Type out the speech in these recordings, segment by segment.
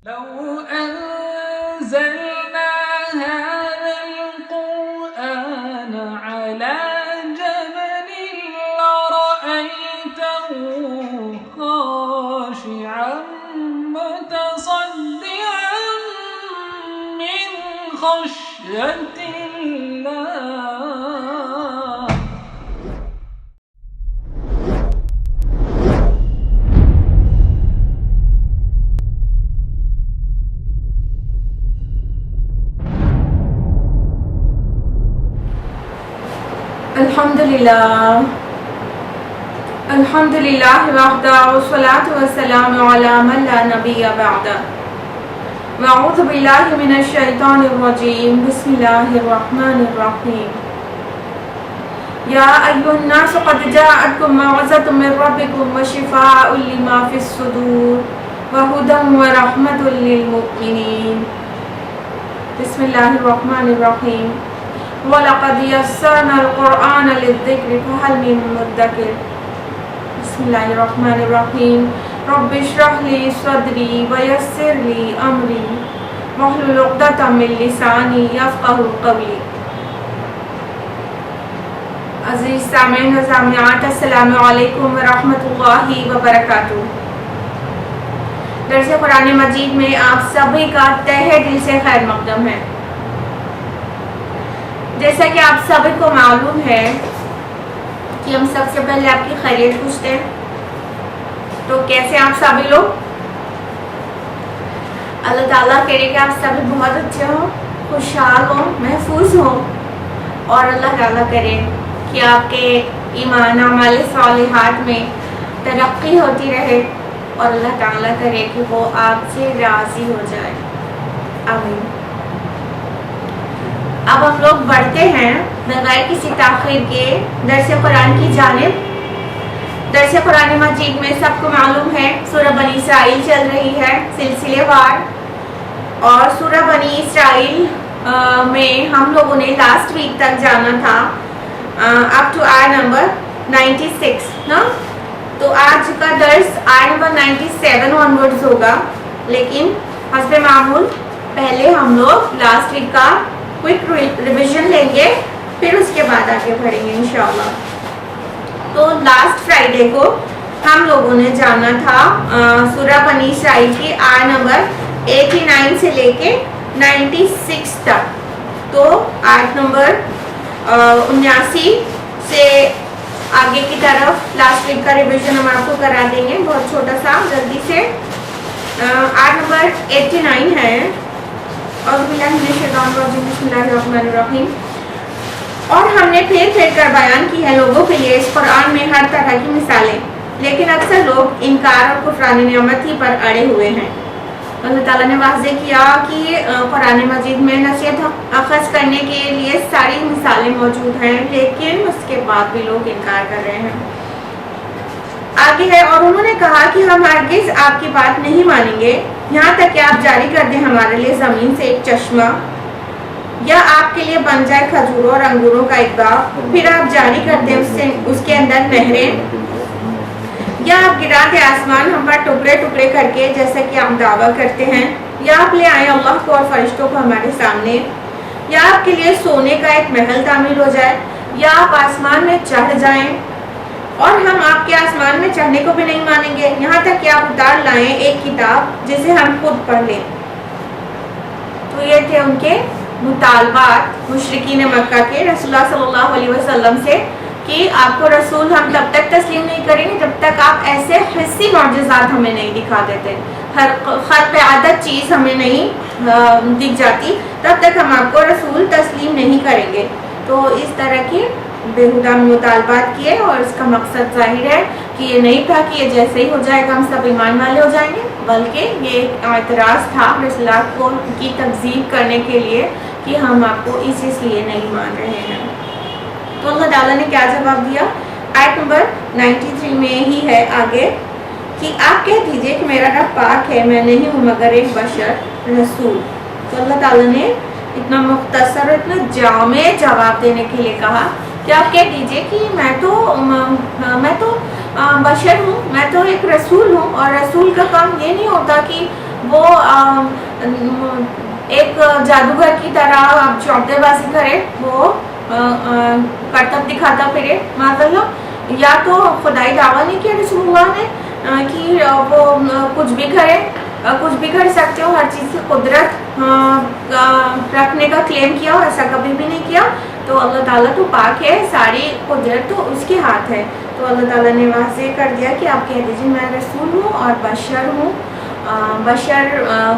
لو أنزلنا هذا القرآن على جبل لرأيته خاشعا متصدعا من خشية الله. الحمدللہ وحدہ والصلاة والسلام علی من لا نبی بعدہ. واعوذ باللہ من الشیطان الرجیم. بسم اللہ الرحمن الرحیم. یا ایھا الناس قد جاءتکم موعظۃ من ربکم وشفاء لما فی الصدور وہدی ورحمۃ للمؤمنین. بسم اللہ الرحمن الرحیم. وَلَقَدْ يَسَّرْنَا الْقُرْآنَ لِلذِّكْرِ فَهَلْ مِن مُّدَّكِرٍ. بسم اللہ الرحمن الرحیم. رب اشرح لی صدری ویسر لی امری واحلل عقدۃ من لسانی یفقہوا قولی. عزیز سامعین و سامعات، السلام علیکم ورحمۃ اللہ وبرکاتہ. درس قرآن مجید میں آپ سبھی کا تہہ دل سے خیر مقدم ہے. جیسا کہ آپ سبھی کو معلوم ہے کہ ہم سب سے پہلے آپ کی خیریت پوچھتے ہیں. تو کیسے آپ سبھی لوگ؟ اللہ تعالیٰ کرے کہ آپ سبھی بہت اچھے ہوں، خوشحال ہوں، محفوظ ہوں، اور اللہ تعالیٰ کرے کہ آپ کے ایمان اعمال صالحات میں ترقی ہوتی رہے، اور اللہ تعالیٰ کرے کہ وہ آپ سے راضی ہو جائے. آمین. اب ہم لوگ بڑھتے ہیں بغیر کسی تاخیر کے درس قرآن کی جانب. درس قرآن مجید میں سب کو معلوم ہے سورہ بنی اسرائیل چل رہی ہے سلسلے وار، اور سورہ بنی اسرائیل میں ہم لوگوں نے لاسٹ ویک تک جانا تھا اپ ٹو آیت نمبر 96 نا. تو آج کا درس آیت نمبر 97 آنورڈز ہوگا، لیکن حسب معمول پہلے ہم لوگ لاسٹ ویک کا کوئک ریویژن لیں گے، پھر اس کے بعد آگے بڑھیں گے انشاءاللہ. تو لاسٹ فرائیڈے کو ہم لوگوں نے جانا تھا سورہ بنی اسرائیل کی آیت نمبر 89 سے لے کے 96 تک. تو آیت نمبر 79 سے آگے کی طرف لاسٹ ویک کا ریویژن ہم آپ کو کرا دیں گے بہت چھوٹا سا جلدی سے. آیت نمبر 89 ہے. اعوذ باللہ من الشیطان الرجیم. بسم اللہ الرحمن الرحیم. اور ہم نے پھر کر بیان کی ہے لوگوں کے لیے اس قرآن میں ہر طرح کی مثالیں، لیکن اکثر لوگ انکار اور کفران نعمت ہی پر اڑے ہوئے ہیں. اللہ تعالیٰ نے واضح کیا کہ قرآن مجید میں نصیحت اخذ کرنے کے لیے ساری مثالیں موجود ہیں، لیکن اس کے بعد بھی لوگ انکار کر رہے ہیں. آگے ہے، اور انہوں نے کہا کہ ہم ہرگز آپ کی بات نہیں مانیں گے یہاں تک کہ آپ جاری کر دیں ہمارے لیے زمین سے ایک چشمہ، یا آپ کے لیے بن جائے کھجوروں اور انگوروں کا ایک باغ، پھر آپ جاری کر دیں اس کے اندر نہریں، یا آپ گرا دیں آسمان ہم پر ٹکڑے ٹکڑے کر کے جیسا کہ آپ دعویٰ کرتے ہیں، یا آپ لے آئیں اللہ کو اور فرشتوں کو ہمارے سامنے، یا آپ کے لیے سونے کا ایک محل تعمیر ہو جائے، یا آپ آسمان میں چڑھ جائیں اور ہم آپ کے آسمان میں چڑھنے کو بھی نہیں مانیں گے یہاں تک کہ آپ اتار لائیں ایک کتاب جسے ہم خود پڑھ لیں. تو یہ تھے ان کے مطالبات مشرکین مکہ کے رسول اللہ صلی اللہ علیہ وسلم سے کہ آپ کو رسول ہم تب تک تسلیم نہیں کریں گے جب تک آپ ایسے حسی معجزات ہمیں نہیں دکھا دیتے، ہر خرق عادت چیز ہمیں نہیں دکھ جاتی، تب تک ہم آپ کو رسول تسلیم نہیں کریں گے. تو اس طرح کی بےہودہ مطالبات کیے، اور اس کا مقصد ظاہر ہے کہ یہ نہیں تھا کہ یہ جیسے ہی ہو جائے گا ہم سب ایمان والے ہو جائیں گے، بلکہ یہ ایک اعتراض تھا رسالت کو کی تکذیب کرنے کے لیے کہ ہم آپ کو اس لیے نہیں مان رہے ہیں. تو اللہ تعالیٰ نے کیا جواب دیا؟ آیت نمبر 93 میں ہی ہے آگے کہ آپ کہہ دیجئے کہ میرا رب پاک ہے، میں نہیں ہوں مگر ایک بشر رسول. تو اللہ تعالیٰ نے اتنا مختصر اور اتنا جامع جواب دینے کے لیے کہا کہ آپ کہہ دیجئے کہ میں تو بشر ہوں، میں تو ایک رسول ہوں، اور رسول کا کام یہ نہیں ہوتا کہ وہ ایک جادوگر کی طرح آپ چوکتے بازی کرے، وہ کرتب دکھاتا پھرے معذاللہ، یا تو خدائی دعویٰ نہیں کیا رسول اللہ نے کہ وہ کچھ بھی کرے، کچھ بھی کر سکتے ہو، ہر چیز کی قدرت رکھنے کا کلیم کیا، ایسا کبھی بھی نہیں کیا. تو اللہ تعالیٰ تو پاک ہے، ساری قدرت تو اس کے ہاتھ ہے. تو اللہ تعالیٰ نے واضح کر دیا کہ آپ کہہ دیجیے میں رسول ہوں اور بشر ہوں. بشر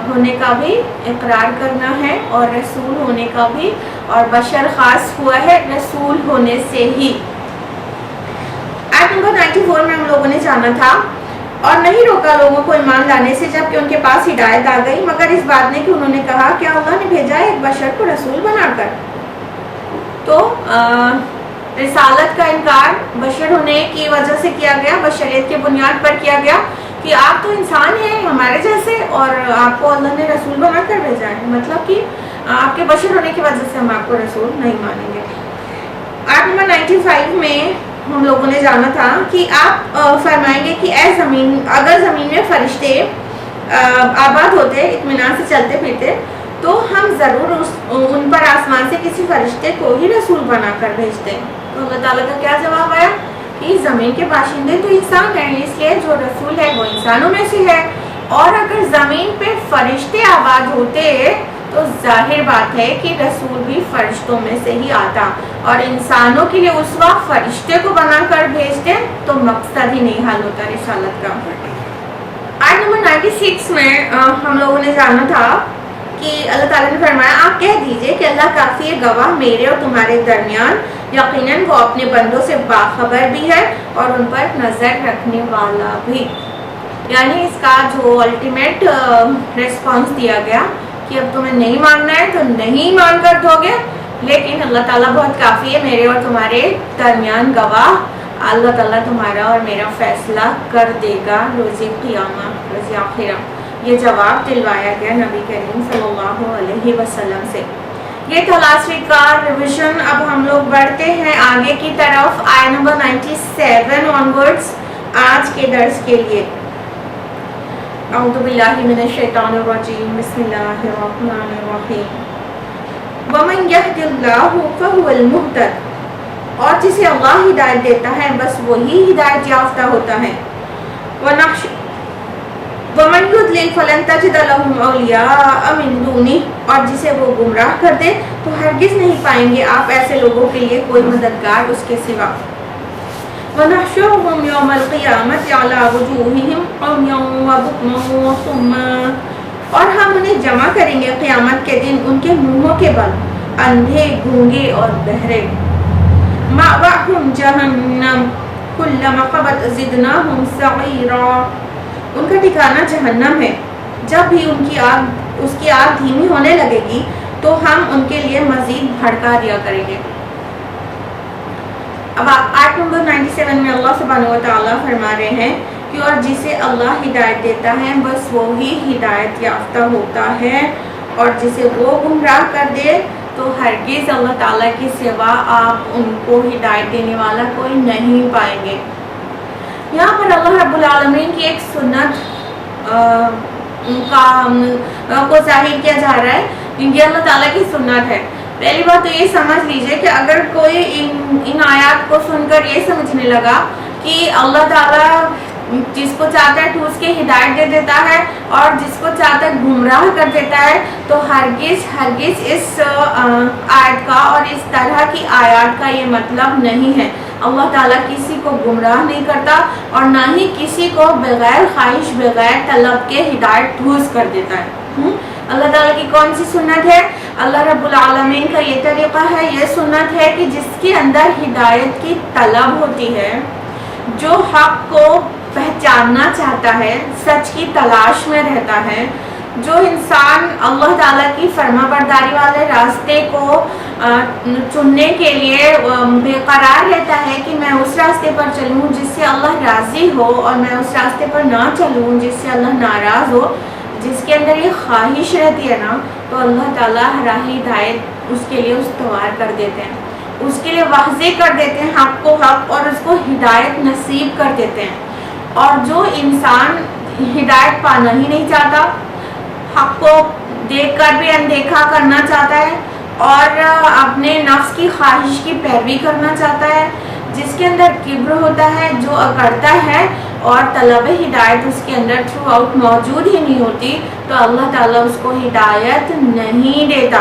ہونے کا بھی اقرار کرنا ہے اور رسول ہونے کا بھی، اور بشر خاص ہوا ہے رسول ہونے سے ہی. آیت نمبر 94 میں ہم لوگوں نے جانا تھا، اور نہیں روکا لوگوں کو ایمان لانے سے جبکہ ان کے پاس ہدایت آ گئی، مگر اس بات نے کہ انہوں نے کہا کیا اللہ نے بھیجا ہے ایک بشر کو رسول بنا کر. تو رسالت کا انکار بشر ہونے کی وجہ سے کیا گیا، بشریت کے بنیاد پر کیا گیا کہ آپ تو انسان ہیں ہمارے جیسے، اور آپ کو اللہ نے رسول بنا کر بھیجا ہے، مطلب کہ آپ کے بشر ہونے کی وجہ سے ہم آپ کو رسول نہیں مانیں گے. آیت نمبر 95 میں ہم لوگوں نے جانا تھا کہ آپ فرمائیں گے کہ اے زمین، اگر زمین میں فرشتے آباد ہوتے، اطمینان سے چلتے پھرتے، تو ہم ضرور ان پر آسمان سے کسی فرشتے کو ہی رسول بنا کر بھیجتے. تو اللہ تعالیٰ کا کیا جواب آیا کہ زمین کے باشندے تو انسان ہیں، اس لیے جو رسول ہے وہ انسانوں میں سے ہے، اور اگر زمین پہ فرشتے آباد ہوتے تو ظاہر بات ہے کہ رسول بھی فرشتوں میں سے ہی آتا، اور انسانوں کے لیے اس وقت فرشتے کو بنا کر بھیجتے تو مقصد ہی نہیں حل ہوتا رسالت کا. آیت نمبر 96 میں ہم لوگوں نے جانا تھا کہ اللہ تعالیٰ نے فرمایا آپ کہہ دیجئے کہ اللہ کافی ہے گواہ میرے اور تمہارے درمیان، یقیناً وہ اپنے بندوں سے باخبر بھی ہے اور ان پر نظر رکھنے والا بھی. یعنی اس کا جو الٹیمیٹ ریسپانس دیا گیا کہ اب تمہیں نہیں ماننا ہے تو نہیں مان کر دو گے، لیکن اللہ تعالیٰ بہت کافی ہے میرے اور تمہارے درمیان گواہ، اللہ تعالیٰ تمہارا اور میرا فیصلہ کر دے گا روز قیامہ، روز آخرہ. یہ جواب دلوایا گیا نبی کریم صلی اللہ علیہ وسلم سے. یہ تھا لاسٹ ویک کا ریویژن. اب ہم لوگ بڑھتے ہیں آگے کی طرف، آیت نمبر 97 آنورڈز آج کے درس کے لیے. اعوذ باللہ من الشیطان الرجیم، بسم اللہ الرحمن الرحیم. وَمَنْ يَهْدِ اللَّهُ فَهُوَ الْمُهْتَدِ، اور جسے اللہ ہدایت دیتا ہے بس وہی ہدایت یافتہ ہوتا ہے. وَمَنْ يُضْلِلْ فَلَنْ تَجِدَ لَهُمْ أَوْلِيَاءَ مِنْ دُونِهِ، اور جسے وہ گمراہ کر دے تو ہرگز نہیں پائیں گے آپ ایسے لوگوں کے لیے کوئی مددگار اس کے سوا. وَنَحْشُرُهُمْ يَوْمَ الْقِيَامَةِ عَلَى وُجُوهِهِمْ عُمْيًا وَبُكْمًا وَصُمًّا، اور ہم انہیں جمع کریں گے قیامت کے دن ان کے منہوں کے بل، اندھے، گونگے اور بہرے. مَأْوَاهُمْ جَهَنَّمُ كُلَّمَا خَبَتْ زِدْنَاهُمْ سَعِيرًا، ان کا ٹھکانہ جہنم ہے، جب بھی اس کی آگ دھیمی ہونے لگے گی تو ہم ان کے لیے مزید بھڑکا دیا کریں گے. اب آیت نمبر 97 میں اللہ سبحانہ و تعالیٰ فرما رہے ہیں کہ اور جسے اللہ ہدایت دیتا ہے بس وہی ہدایت یافتہ ہوتا ہے، اور جسے وہ گمراہ کر دے تو ہرگز اللہ تعالیٰ کے سوا آپ ان کو ہدایت دینے والا کوئی نہیں پائیں گے. یہاں پر اللہ رب العالمین کی ایک سنت کو ظاہر کیا جا رہا ہے، یہ اللہ تعالیٰ کی سنت ہے. پہلی بات تو یہ سمجھ لیجئے کہ اگر کوئی ان آیات کو سن کر یہ سمجھنے لگا کہ اللہ تعالیٰ جس کو چاہتا ہے ٹھوس کے ہدایت دے دیتا ہے اور جس کو چاہتا ہے گمراہ کر دیتا ہے، تو ہرگز اس آیت کا اور اس طرح کی آیات کا یہ مطلب نہیں ہے. اللہ تعالیٰ کسی کو گمراہ نہیں کرتا اور نہ ہی کسی کو بغیر خواہش بغیر طلب کے ہدایت ٹھوس کر دیتا ہے. اللہ تعالیٰ کی کون سی سنت ہے؟ اللہ رب العالمین کا یہ طریقہ ہے، یہ سنت ہے کہ جس کے اندر ہدایت کی طلب ہوتی ہے، جو حق کو پہچاننا چاہتا ہے، سچ کی تلاش میں رہتا ہے، جو انسان اللہ تعالیٰ کی فرما برداری والے راستے کو چننے کے لیے بے قرار رہتا ہے کہ میں اس راستے پر چلوں جس سے اللہ راضی ہو اور میں اس راستے پر نہ چلوں جس سے اللہ ناراض ہو، جس کے اندر یہ خواہش رہتی ہے نا، تو اللہ تعالیٰ راہ ہدایت اس کے لیے استوار کر دیتے ہیں، اس کے لیے واضح کر دیتے ہیں حق کو حق، اور اس کو ہدایت نصیب کر دیتے ہیں. اور جو انسان ہدایت پانا ہی نہیں چاہتا، حق کو دیکھ کر بھی اندیکھا کرنا چاہتا ہے اور اپنے نفس کی خواہش کی پیروی کرنا چاہتا ہے، جس کے اندر کبر ہوتا ہے، جو اکڑتا ہے اور طلب ہدایت اس کے اندر تھرو آؤٹ موجود ہی نہیں ہوتی، تو اللہ تعالیٰ اس کو ہدایت نہیں دیتا۔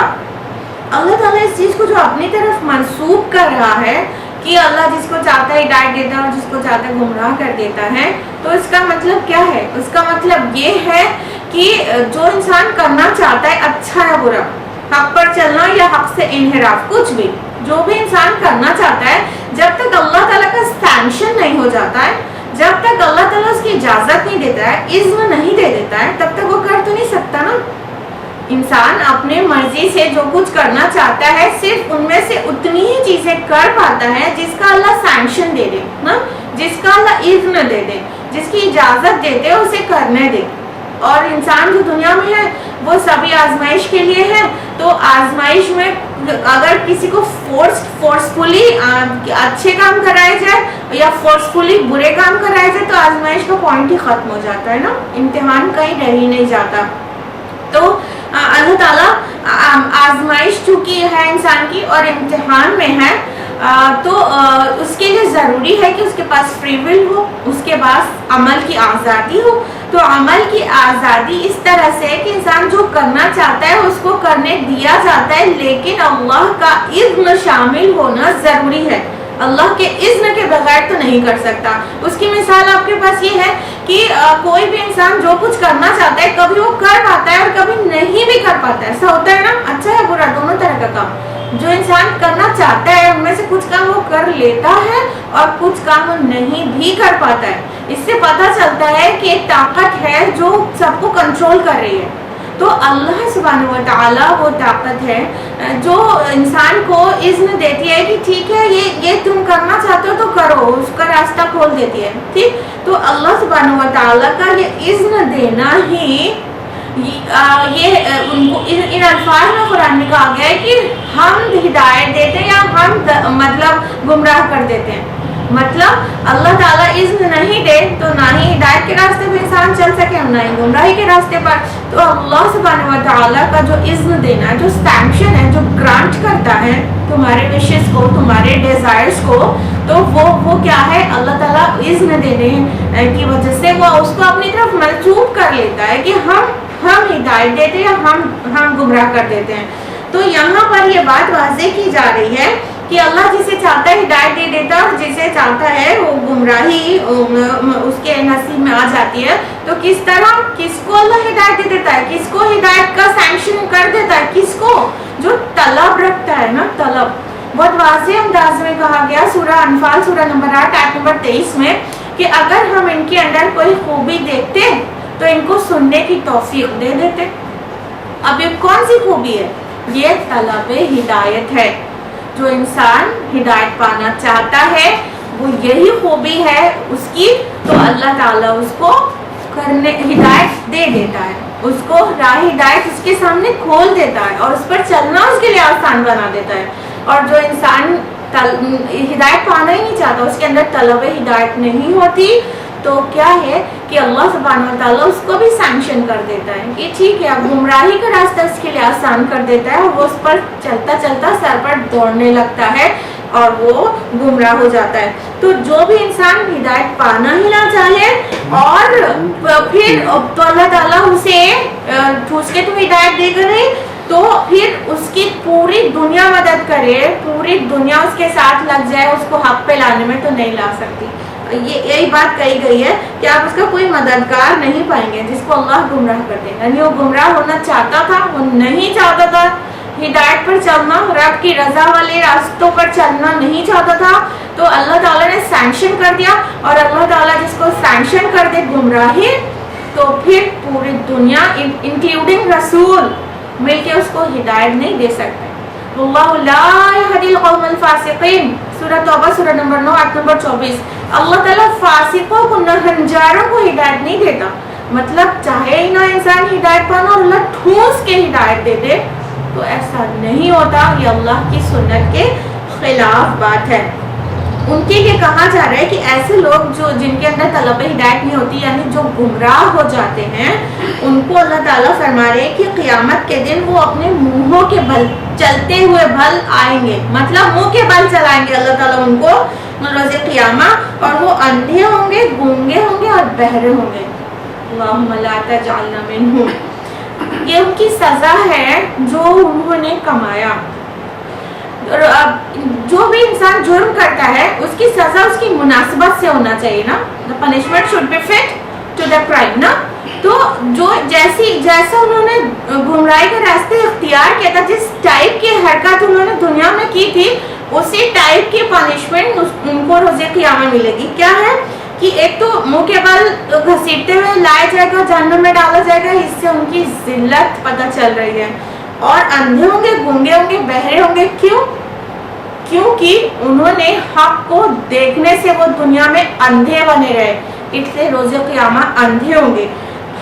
اللہ تعالیٰ اس چیز کو جو اپنی طرف منسوب کر رہا ہے کہ اللہ جس کو چاہتا ہے ہدایت دیتا ہے اور جس کو چاہتا ہے گمراہ کر دیتا ہے، تو اس کا مطلب کیا ہے؟ اس کا مطلب یہ ہے کہ جو انسان کرنا چاہتا ہے اچھا یا برا، حق پر چلنا یا حق سے انحراف، کچھ بھی جو بھی انسان کرنا چاہتا ہے، جب تک اللہ تعالیٰ کا سینکشن نہیں ہو جاتا ہے، جب تک اللہ تعالیٰ اس کی اجازت نہیں دیتا ہے، اذن نہیں دے دیتا ہے، تب تک وہ کر تو نہیں سکتا نا۔ انسان اپنے مرضی سے جو کچھ کرنا چاہتا ہے صرف ان میں سے اتنی ہی چیزیں کر پاتا ہے جس کا اللہ سینکشن دے دے نا، جس کا اللہ اذن دے دے، جس کی اجازت دیتے اسے کرنے دے۔ اور انسان جو دنیا میں ہے وہ سبھی آزمائش کے لیے ہے، تو آزمائش میں اگر کسی کو فورسفلی اچھے کام کرائے جائے یا فورسفلی برے کام کرائے جائے تو آزمائش کا پوائنٹ ہی ختم ہو جاتا ہے نا، امتحان کہیں رہ ہی نہیں جاتا۔ تو اللہ تعالیٰ آزمائش چونکہ ہے انسان کی اور امتحان میں ہے، تو اس کے لیے ضروری ہے کہ اس کے پاس فری ول ہو، اس کے پاس عمل کی آزادی ہو۔ تو عمل کی آزادی اس طرح سے کہ انسان جو کرنا چاہتا ہے اس کو کرنے دیا جاتا ہے، لیکن اللہ کا اذن شامل ہونا ضروری ہے۔ اللہ کے اذن کے بغیر تو نہیں کر سکتا۔ اس کی مثال آپ کے پاس یہ ہے کہ کوئی بھی انسان جو کچھ کرنا چاہتا ہے کبھی وہ کر پاتا ہے اور کبھی نہیں بھی کر پاتا ہے، ایسا ہوتا ہے نا، اچھا ہے برا دونوں طرح کا کام۔ جو انسان کرنا چاہتا ہے ان میں سے کچھ کام وہ کر لیتا ہے اور کچھ کام وہ نہیں بھی کر پاتا ہے۔ اس سے پتہ چلتا ہے کہ ایک طاقت ہے جو سب کو کنٹرول کر رہی ہے۔ تو اللہ سبحانہ و تعالیٰ وہ طاقت ہے جو انسان کو اذن دیتی ہے کہ ٹھیک ہے یہ تم کرنا چاہتے ہو تو کرو، اس کا راستہ کھول دیتی ہے، ٹھیک۔ تو اللہ سبحانہ و تعالیٰ کا یہ اذن دینا ہی یہ ان کو ان الفاظ میں قرآن میں کہا گیا ہے کہ ہم ہدایت دیتے ہیں یا ہم مطلب گمراہ کر دیتے ہیں۔ مطلب اللہ تعالیٰ اذن نہیں دے تو نہ ہی ہدایت کے راستے پہ انسان چل سکے اور نہ ہی گمراہی کے راستے پر۔ تو اللہ سبحانہ و تعالیٰ کا جو اذن دینا ہے، جو سینکشن ہے، جو گرانٹ کرتا ہے تمہارے وشز کو، تمہارے ڈیزائرز کو، تو وہ کیا ہے؟ اللہ تعالیٰ اذن دینے کی وجہ سے وہ اس کو اپنی طرف منسوب کر لیتا ہے کہ ہم ہدایت دیتے ہیں، ہم گمراہ کر دیتے ہیں۔ تو یہاں پر یہ بات واضح کی جا رہی ہے کہ اللہ جسے چاہتا ہے ہدایت دے دیتا ہے اور جسے چاہتا ہے وہ گمراہی اس کے نصیب میں آ جاتی ہے۔ تو کس طرح کس کو اللہ ہدایت دے دیتا ہے، کس کو ہدایت کا سینکشن کر دیتا ہے، کس کو؟ جو طلب رکھتا ہے نا، طلب۔ بہت واضح انداز میں کہا گیا سورہ انفال سورہ نمبر 8 آیت نمبر 23 میں کہ اگر ہم ان کے اندر کوئی خوبی دیکھتے تو ان کو سننے کی توفیق دے دیتے۔ اب یہ کون سی خوبی ہے؟ یہ طلب ہدایت ہے۔ جو انسان ہدایت پانا چاہتا ہے وہ یہی خوبی ہے اس کی، تو اللہ تعالیٰ اس کو ہدایت دے دیتا ہے، اس کو راہ ہدایت اس کے سامنے کھول دیتا ہے اور اس پر چلنا اس کے لیے آسان بنا دیتا ہے۔ اور جو انسان ہدایت پانا ہی نہیں چاہتا، اس کے اندر طلب ہدایت نہیں ہوتی، تو کیا ہے کہ اللہ سبحانہ و تعالیٰ اس کو بھی سینکشن کر دیتا ہے کہ ٹھیک ہے، اب گمراہی کا راستہ اس کے لیے آسان کر دیتا ہے اور وہ اس پر چلتا چلتا سر پر دوڑنے لگتا ہے اور وہ گمراہ ہو جاتا ہے۔ تو جو بھی انسان ہدایت پانا ہی نہ چاہے اور پھر تو اللہ تعالیٰ اسے ٹھوس کے تو ہدایت دے کر تو پھر اس کی پوری دنیا مدد کرے، پوری دنیا اس کے ساتھ لگ جائے، اس کو حق پہ لانے میں تو نہیں لا سکتی۔ یہی بات کہی گئی ہے کہ آپ اس کا کوئی مددگار نہیں پائیں گے جس کو اللہ گمراہ کر دے۔ یعنی وہ گمراہ ہونا چاہتا تھا، وہ نہیں چاہتا تھا ہدایت پر چلنا، رب کی رضا والے راستوں پر چلنا نہیں چاہتا تھا، تو اللہ تعالیٰ نے سینکشن کر دیا، اور اللہ تعالیٰ جس کو سینکشن کر دے گمراہی، تو پھر پوری دنیا انکلوڈنگ رسول مل کے اس کو ہدایت نہیں دے سکتے۔ اللہ لا یہدی القوم الفاسقین، سورہ توبہ سورہ نمبر 9 آیت نمبر 24۔ اللہ تعالیٰ فاسقوں کو، نہنجاروں کو ہدایت نہیں دیتا۔ مطلب چاہے ہی نہ انسان ہدایت پانا اور اللہ ٹھوس کے ہدایت دے دے تو ایسا نہیں ہوتا، یہ اللہ کی سنت کے خلاف بات ہے۔ ان کے لیے کہا جا رہا ہے کہ ایسے لوگ جو جن کے اندر طلب ہدایت نہیں ہوتی، یعنی جو گمراہ ہو جاتے ہیں، ان کو اللہ تعالیٰ فرما رہے ہیں کہ قیامت کے دن وہ اپنے منہوں کے بل چلتے ہوئے بل آئیں گے، مطلب منہ کے بل چلائیں گے اللہ تعالیٰ ان کو روز قیامت، اور وہ اندھے ہوں گے، گونگے ہوں گے اور بہرے ہوں گے۔ اللہم لا تجعلنا منہم۔ یہ ان کی سزا ہے جو انہوں نے کمایا۔ جو بھی انسان جرم کرتا ہے اس کی سزا اس کی مناسبت سے ہونا چاہیے نا، the punishment should be fit to the crime نا۔ تو جو جیسا انہوں نے گمراہی کے راستے اختیار کیا تھا، جس ٹائپ کی حرکت انہوں نے دنیا میں کی تھی، اسی ٹائپ کی پنشمنٹ ان کو روز قیامت ملے گی۔ کیا ہے کہ ایک تو منہ کے بل گھسیٹتے ہوئے لایا جائے گا، جہنم میں ڈالا جائے گا، اس سے ان کی ذلت پتہ چل رہی ہے، اور اندھے ہوں گے، گونگے ہوں گے، بہرے ہوں گے۔ کیونکہ انہوں نے حق کو دیکھنے سے وہ دنیا میں اندھے بنے رہے، اس لیے روز قیامت اندھے ہوں گے۔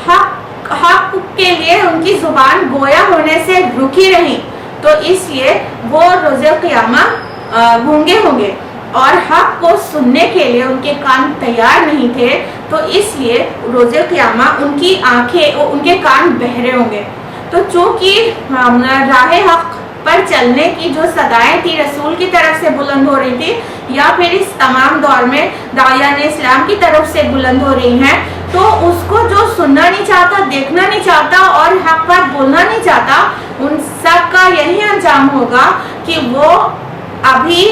حق کے لیے ان کی زبان گویا ہونے سے رکی رہی، تو اس لیے وہ روز قیامت گونگے ہوں گے، اور حق کو سننے کے لیے ان کے کان تیار نہیں تھے، تو اس لیے روز قیامت ان کی آنکھیں، ان کے کان بہرے ہوں گے۔ تو چونکہ راہ حق پر چلنے کی جو صدائیں تھی رسول کی طرف سے بلند ہو رہی تھی، یا پھر اس تمام دور میں داعیان اسلام کی طرف سے بلند ہو رہی ہیں، تو اس کو جو سننا نہیں چاہتا، دیکھنا نہیں چاہتا اور حق پر بولنا نہیں چاہتا، ان سب کا یہی انجام ہوگا کہ وہ ابھی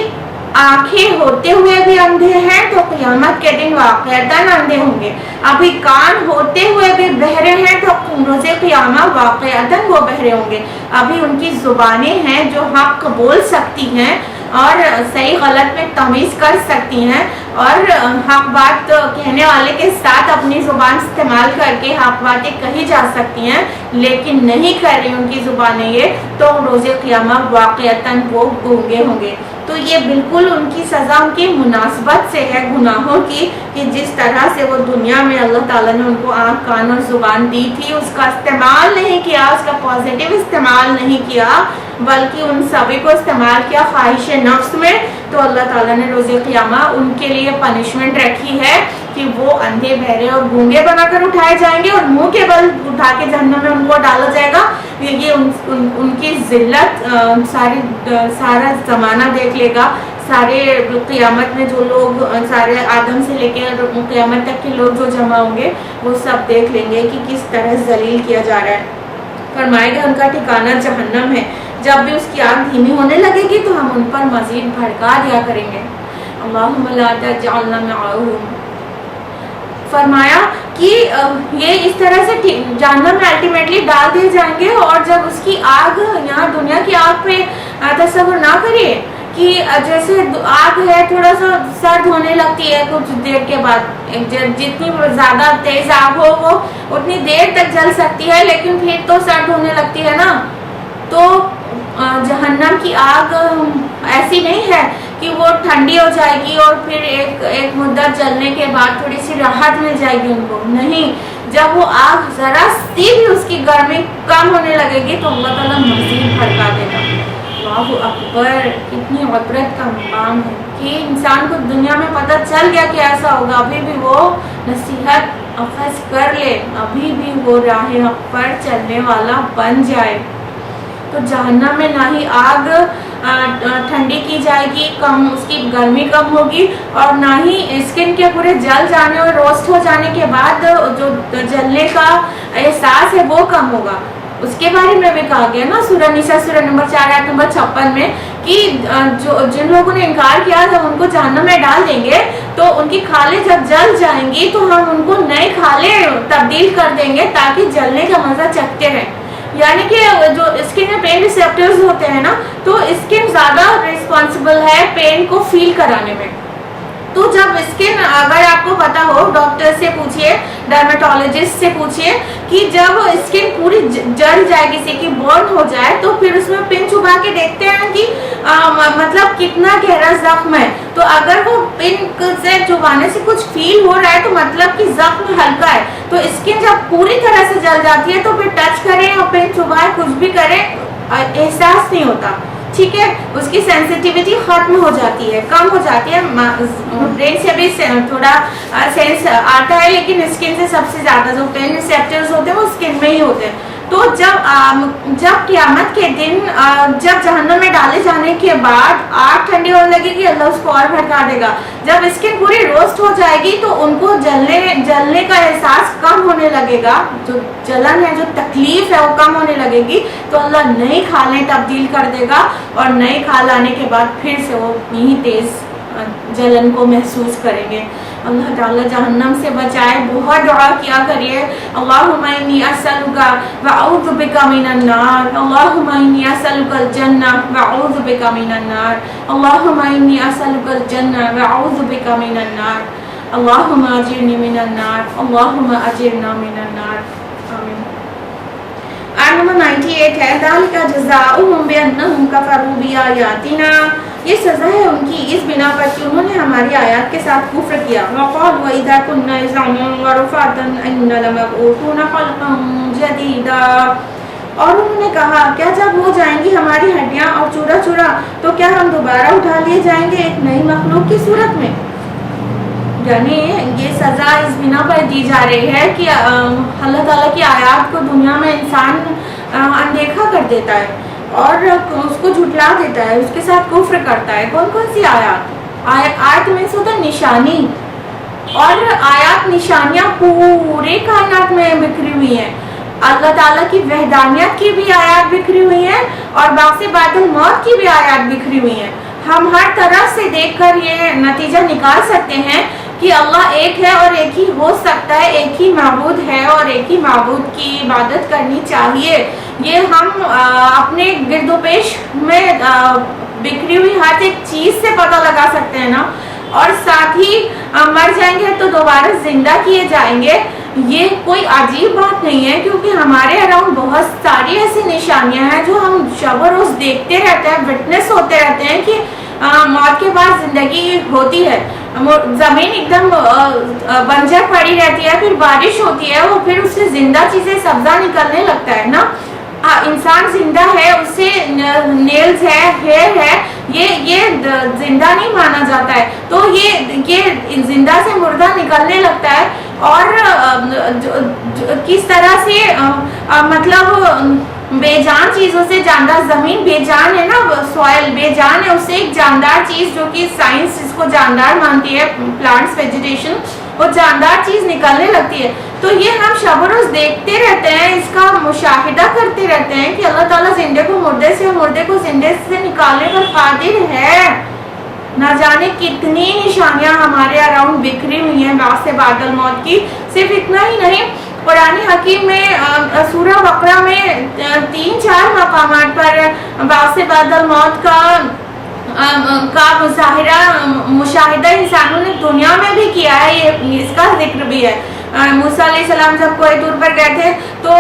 آنکھیں ہوتے ہوئے بھی اندھے ہیں تو قیامت کے دن واقعتاً اندھے ہوں گے، ابھی کان ہوتے ہوئے بھی بہرے ہیں تو روز قیامت واقعتاً وہ بہرے ہوں گے۔ ابھی ان کی زبانیں ہیں جو حق بول سکتی ہیں اور صحیح غلط میں تمیز کر سکتی ہیں، اور حق بات کہنے والے کے ساتھ اپنی زبان استعمال کر کے حق باتیں کہی جا سکتی ہیں، لیکن نہیں کر رہی ان کی زبانیں یہ، تو روز قیامت واقعتاً وہ گونگے ہوں گے۔ تو یہ بالکل ان کی سزا ان کی مناسبت سے ہے گناہوں کی، کہ جس طرح سے وہ دنیا میں اللہ تعالیٰ نے ان کو آنکھ، کان اور زبان دی تھی، اس کا استعمال نہیں کیا، اس کا پازیٹیو استعمال نہیں کیا، بلکہ ان سبھی کو استعمال کیا خواہش نفس میں، تو اللہ تعالیٰ نے روز قیامت ان کے لیے پنشمنٹ رکھی ہے کہ وہ اندھے، بہرے اور گونگے بنا کر اٹھائے جائیں گے، اور منہ کے بل اٹھا کے جہنم میں ان کو ڈالا جائے گا۔ یہ ان کی ذلت سارا زمانہ دیکھ لے گا، سارے قیامت میں جو لوگ، سارے آدم سے لے کے قیامت تک کے لوگ جو جمع ہوں گے، وہ سب دیکھ لیں گے کہ کس طرح ذلیل کیا جا رہا ہے۔ فرمائے گا ان کا ٹھکانہ جہنم ہے، جب بھی اس کی آگ دھیمی ہونے لگے گی تو ہم ان پر مزید بھڑکا دیا کریں گے۔ اللہم لا تجعلنا معہم۔ فرمایا کہ یہ اس طرح سے جہنم میں الٹیمیٹلی ڈال دیے جائیں گے، اور جب اس کی آگ، یہاں دنیا کی آگ پہ تصور نہ کریے کہ جیسے آگ ہے تھوڑا سا سرد ہونے لگتی ہے کچھ دیر کے بعد، جتنی زیادہ تیز آگ ہو وہ اتنی دیر تک جل سکتی ہے، لیکن پھر تو سرد ہونے لگتی ہے نا۔ تو جہنم کی آگ ایسی نہیں ہے کہ وہ ٹھنڈی ہو جائے گی اور پھر ایک مدت جلنے کے بعد تھوڑی سی راحت مل جائے گی ان کو، نہیں، جب وہ آگ ذرا سی بھی اس کی گرمی کم ہونے لگے گی تو اللہ تعالیٰ مزید بھڑکا دے گا۔ اللہ اکبر، کتنی عبرت کا مقام ہے کہ انسان کو دنیا میں پتہ چل گیا کہ ایسا ہوگا، ابھی بھی وہ نصیحت اخذ کر لے، ابھی بھی وہ راہ حق پر چلنے والا بن جائے۔ تو جہنم میں نہ ہی آگ ٹھنڈی کی جائے گی، کم اس کی گرمی کم ہوگی، اور نہ ہی اسکن کے پورے جل جانے اور روسٹ ہو جانے کے بعد جو جلنے کا احساس ہے وہ کم ہوگا۔ اس کے بارے میں بھی کہا گیا نا سورہ نساء سورہ نمبر 4 آیت نمبر 56 میں کہ جن لوگوں نے انکار کیا جب ان کو جہنم میں ڈال دیں گے تو ان کی کھالیں جب جل جائیں گی تو ہم ان کو نئی کھالیں تبدیل کر دیں گے تاکہ جلنے کا مزہ چکھتے رہیں۔ یعنی کہ جو اسکن میں پین ریسیپٹرز ہوتے ہیں نا، تو اسکن زیادہ ریسپانسبل ہے پین کو فیل کرانے میں۔ تو جب اسکن، اگر آپ کو پتا ہو ڈاکٹر سے پوچھئے، ڈرمیٹولوجسٹ سے پوچھئے کہ جب اسکن پوری جل جائے، کسی کی برن ہو جائے، تو پھر اس میں پن چبھا کے دیکھتے ہیں کہ مطلب کتنا گہرا زخم ہے، تو اگر وہ پن سے چبھانے سے کچھ فیل ہو رہا ہے تو مطلب کہ زخم ہلکا ہے۔ تو اسکن جب پوری طرح سے جل جاتی ہے تو پھر ٹچ کریں اور پن چبھائے کچھ بھی کریں احساس نہیں ہوتا۔ ٹھیک ہے، اس کی سینسٹیوٹی ختم ہو جاتی ہے، کم ہو جاتی ہے. برین سے بھی تھوڑا سینس آتا ہے، لیکن اسکن سے سب سے زیادہ جو پین ریسیپٹرز ہوتے ہیں وہ اسکن میں ہی ہوتے ہیں. تو جب قیامت کے دن جب جہنم میں ڈالے جانے کے بعد آگ ٹھنڈی ہونے لگے گی، اللہ اس کو اور بھڑکا دے گا. جب اسکن پوری روسٹ ہو جائے گی تو ان کو جلنے کا احساس کم ہونے لگے گا، جو جلن ہے، جو تکلیف ہے وہ کم ہونے لگے گی. تو اللہ نئی کھالیں تبدیل کر دے گا، اور نئی کھال آنے کے بعد پھر سے وہ یہی تیز جلن کو محسوس کریں گے. اللہ تعالیٰ جہنم سے بچائے. بہت دعا کیا کریے، اللہم انی اسألک واعوذ بک من النار، اللہم انی اسألک الجنہ واعوذ بک من النار، اللہم انی اسألک الجنہ واعوذ بک من النار، اللہم اجرنی من النار، اللہم اجرنا من النار. آمین. آیت نمبر 98 ہے، ذالک جزاؤہم بانہم کفروا بآیاتنا، یہ سزا ہے ان کی اس بنا پر کہ انہوں نے ہماری آیات کے ساتھ کفر کیا. وقالوا اذا كنا عظاما ورفاتا انا لمبعوثون خلقا جديدا، اور انہوں نے کہا کیا جب ہو جائیں گی ہماری ہڈیاں اور چورا چورا تو کیا ہم دوبارہ اٹھا لیے جائیں گے ایک نئی مخلوق کی صورت میں. یعنی یہ سزا اس بنا پر دی جا رہی ہے کہ اللہ تعالیٰ کی آیات کو دنیا میں انسان اندیکھا کر دیتا ہے اور اس کو جھٹلا دیتا ہے، اس کے ساتھ کفر کرتا ہے. کون کون سی آیات میں سے ہوتا ہے نشانی، اور آیات نشانیاں پورے کائنات میں بکھری ہوئی ہیں. اللہ تعالیٰ کی وحدانیت کی بھی آیات بکھری ہوئی ہیں اور بعث بعد الموت کی بھی آیات بکھری ہوئی ہیں. ہم ہر طرح سے دیکھ کر یہ نتیجہ نکال سکتے ہیں کہ اللہ ایک ہے اور ایک ہی ہو سکتا ہے، ایک ہی معبود ہے اور ایک ہی معبود کی عبادت کرنی چاہیے. یہ ہم اپنے گرد و پیش میں بکھری ہوئی ہر ایک چیز سے پتہ لگا سکتے ہیں نا. اور ساتھ ہی مر جائیں گے تو دوبارہ زندہ کیے جائیں گے. یہ کوئی عجیب بات نہیں ہے، کیونکہ ہمارے اراؤنڈ بہت ساری ایسی نشانیاں ہیں جو ہم شب و روز دیکھتے رہتے ہیں، وٹنس ہوتے رہتے ہیں کہ موت کے بعد زندگی ہوتی ہے. زمین ایک دم بنجر پڑی رہتی ہے، پھر بارش ہوتی ہے، وہ پھر اس سے زندہ چیزیں سبزہ نکلنے لگتا ہے نا. انسان زندہ ہے، اس سے نیلز ہے، ہیئر ہے، یہ زندہ نہیں مانا جاتا ہے. تو یہ زندہ سے مردہ نکلنے لگتا ہے. اور کس طرح سے مطلب بے جان چیزوں سے جاندار، زمین بے جان ہے نا، سوائل بے جان ہے، اس سے ایک جاندار چیز جو کہ سائنس اس کو جاندار مانتی ہے، پلانٹس ویجیٹیشن، وہ جاندار چیز نکلنے لگتی ہے. تو یہ ہم شب و روز دیکھتے رہتے ہیں، اس کا مشاہدہ کرتے رہتے ہیں کہ اللہ تعالیٰ زندے کو مردے سے، مردے کو زندے سے نکالنے پر قادر ہے. نہ جانے کتنی نشانیاں ہمارے اراؤنڈ بکھری ہوئی ہیں بعث بعد الموت کی. صرف اتنا ہی نہیں، قرآن حکیم میں سورہ بقرہ میں 3-4 مقامات پر بعث بعد الموت کا مشاہدہ انسانوں نے دنیا میں بھی کیا ہے. اس کا ذکر بھی ہے. موسیٰ علیہ السلام جب کوئی دور پر گئے تھے تو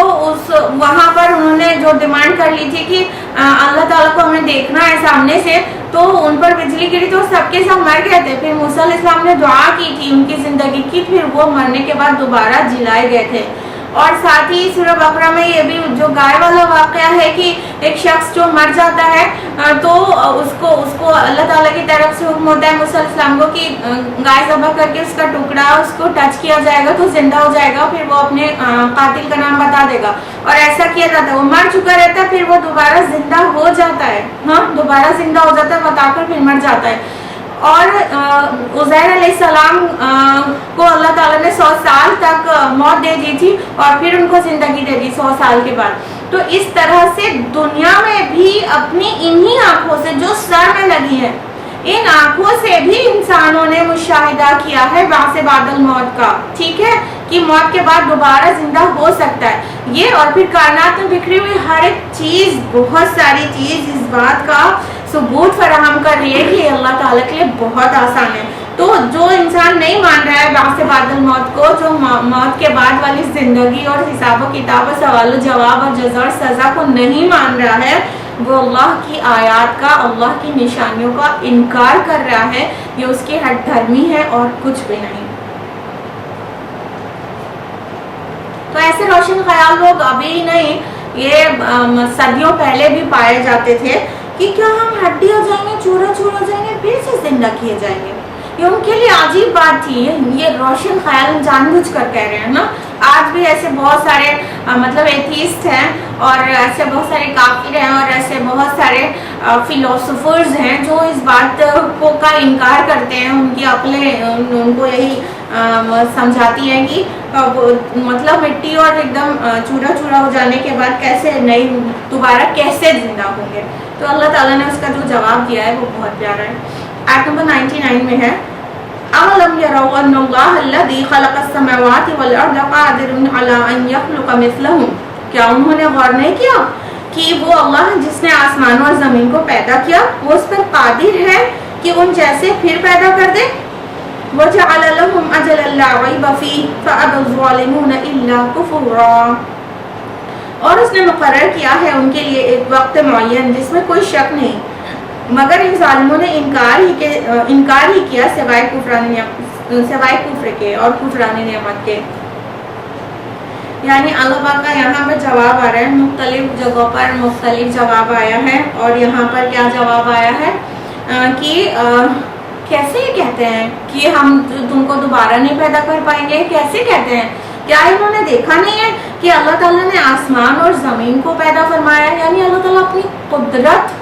وہاں پر انہوں نے جو ڈیمانڈ کر لی تھی کہ اللہ تعالیٰ کو ہمیں دیکھنا ہے سامنے سے، تو ان پر بجلی گری تو سب کے سب مر گئے تھے. پھر موسیٰ علیہ السلام نے دعا کی تھی ان کی زندگی کی، پھر وہ مرنے کے بعد دوبارہ جلائے گئے تھے. اور ساتھ ہی سورہ بقرہ میں یہ بھی جو گائے والا واقعہ ہے کہ ایک شخص جو مر جاتا ہے تو اس کو اللہ تعالیٰ کی طرف سے حکم ہوتا ہے موسیٰ علیہ السلام کو کہ گائے ذبح کر کے اس کا ٹکڑا اس کو ٹچ کیا جائے گا تو زندہ ہو جائے گا. پھر وہ اپنے قاتل کا نام بتا دے گا، اور ایسا کیا جاتا ہے. وہ مر چکا رہتا ہے، پھر وہ دوبارہ زندہ ہو جاتا ہے. ہاں، دوبارہ زندہ ہو جاتا ہے، بتا کر پھر مر جاتا ہے. اور عزیر علیہ السلام کو اللہ تعالیٰ نے 100 سال تک موت دے دی تھی اور پھر ان کو زندگی دے دی 100 سال کے بعد. تو اس طرح سے دنیا میں بھی اپنی انہی آنکھوں سے جو سر میں لگی ہے، ان آنکھوں سے بھی انسانوں نے مشاہدہ کیا ہے بعث بعد الموت کا. ٹھیک ہے، کہ موت کے بعد دوبارہ زندہ ہو سکتا ہے. یہ اور پھر کائنات میں بکھری ہوئی ہر ایک چیز، بہت ساری چیز اس بات کا ثبوت فراہم کر رہی ہے کہ اللہ تعالیٰ کے لیے بہت آسان ہے. تو جو انسان نہیں مان رہا ہے بعث بعد الموت کو، جو موت کے بعد والی زندگی اور حساب و کتاب اور سوال و جواب اور جزا اور سزا کو نہیں مان رہا ہے، وہ اللہ کی آیات کا، اللہ کی نشانیوں کا انکار کر رہا ہے. یہ اس کی ہٹ دھرمی ہے اور کچھ بھی نہیں. تو ایسے روشن خیال لوگ ابھی نہیں، یہ صدیوں پہلے بھی پائے جاتے تھے. کہ کیا ہم ہڈی ہو جائیں گے, چورا چور ہو جائیں گے, پھر سے زندہ کیے جائیں گے. یہ ان کے لیے عجیب بات تھی. یہ روشن خیال جان بوجھ کر کہہ رہے ہیں نا. آج بھی ایسے بہت سارے مطلب ایتھیسٹ ہیں اور ایسے بہت سارے کافر ہیں اور ایسے بہت سارے فلاسفرز ہیں جو اس بات کو کا انکار کرتے ہیں. ان کی عقلیں ان کو یہی سمجھاتی ہیں کہ مطلب مٹی اور ایک دم چورا چورا ہو جانے کے بعد کیسے نئی دوبارہ کیسے زندہ ہوں گے. تو اللہ تعالیٰ نے اس کا جو جواب دیا ہے وہ بہت پیارا ہے. آیت نمبر 99 میں ہے أَوَلَمْ يَرَوْا أَنَّ اللَّهَ الَّذِي خَلَقَ السَّمَاوَاتِ وَالْأَرْضَ قَادِرٌ عَلَىٰ أَن يَخْلُقَ مِثْلَهُم. کیا انہوں نے غور نہیں کیا کہ وہ اللہ جس نے آسمانوں اور زمین کو پیدا کیا وہ اس پر قادر ہے کہ ان جیسے پھر پیدا کر دے. وَجَعَلَ لَهُمْ أَجَلًا لَا رَيْبَ فِيهِ فَأَبَى الظَّالِمُونَ إِلَّا كُفُورًا. اور اس نے مقرر کیا ہے ان کے لیے ایک وقت معین جس میں کوئی شک نہیں, مگر ان ظالموں نے انکار ہی کیا سوائے کفر کے اور کفران نعمت کے. یعنی اللہ پاک کا یہاں پر جواب آ رہا ہے, مختلف جگہوں پر مختلف جواب آیا ہے. اور یہاں پر کیا جواب آیا ہے کہ کیسے یہ کہتے ہیں کہ ہم تم کو دوبارہ نہیں پیدا کر پائیں گے. کیسے کہتے ہیں؟ کیا انہوں نے دیکھا نہیں ہے کہ اللہ تعالیٰ نے آسمان اور زمین کو پیدا فرمایا ہے؟ یعنی اللہ تعالیٰ اپنی قدرت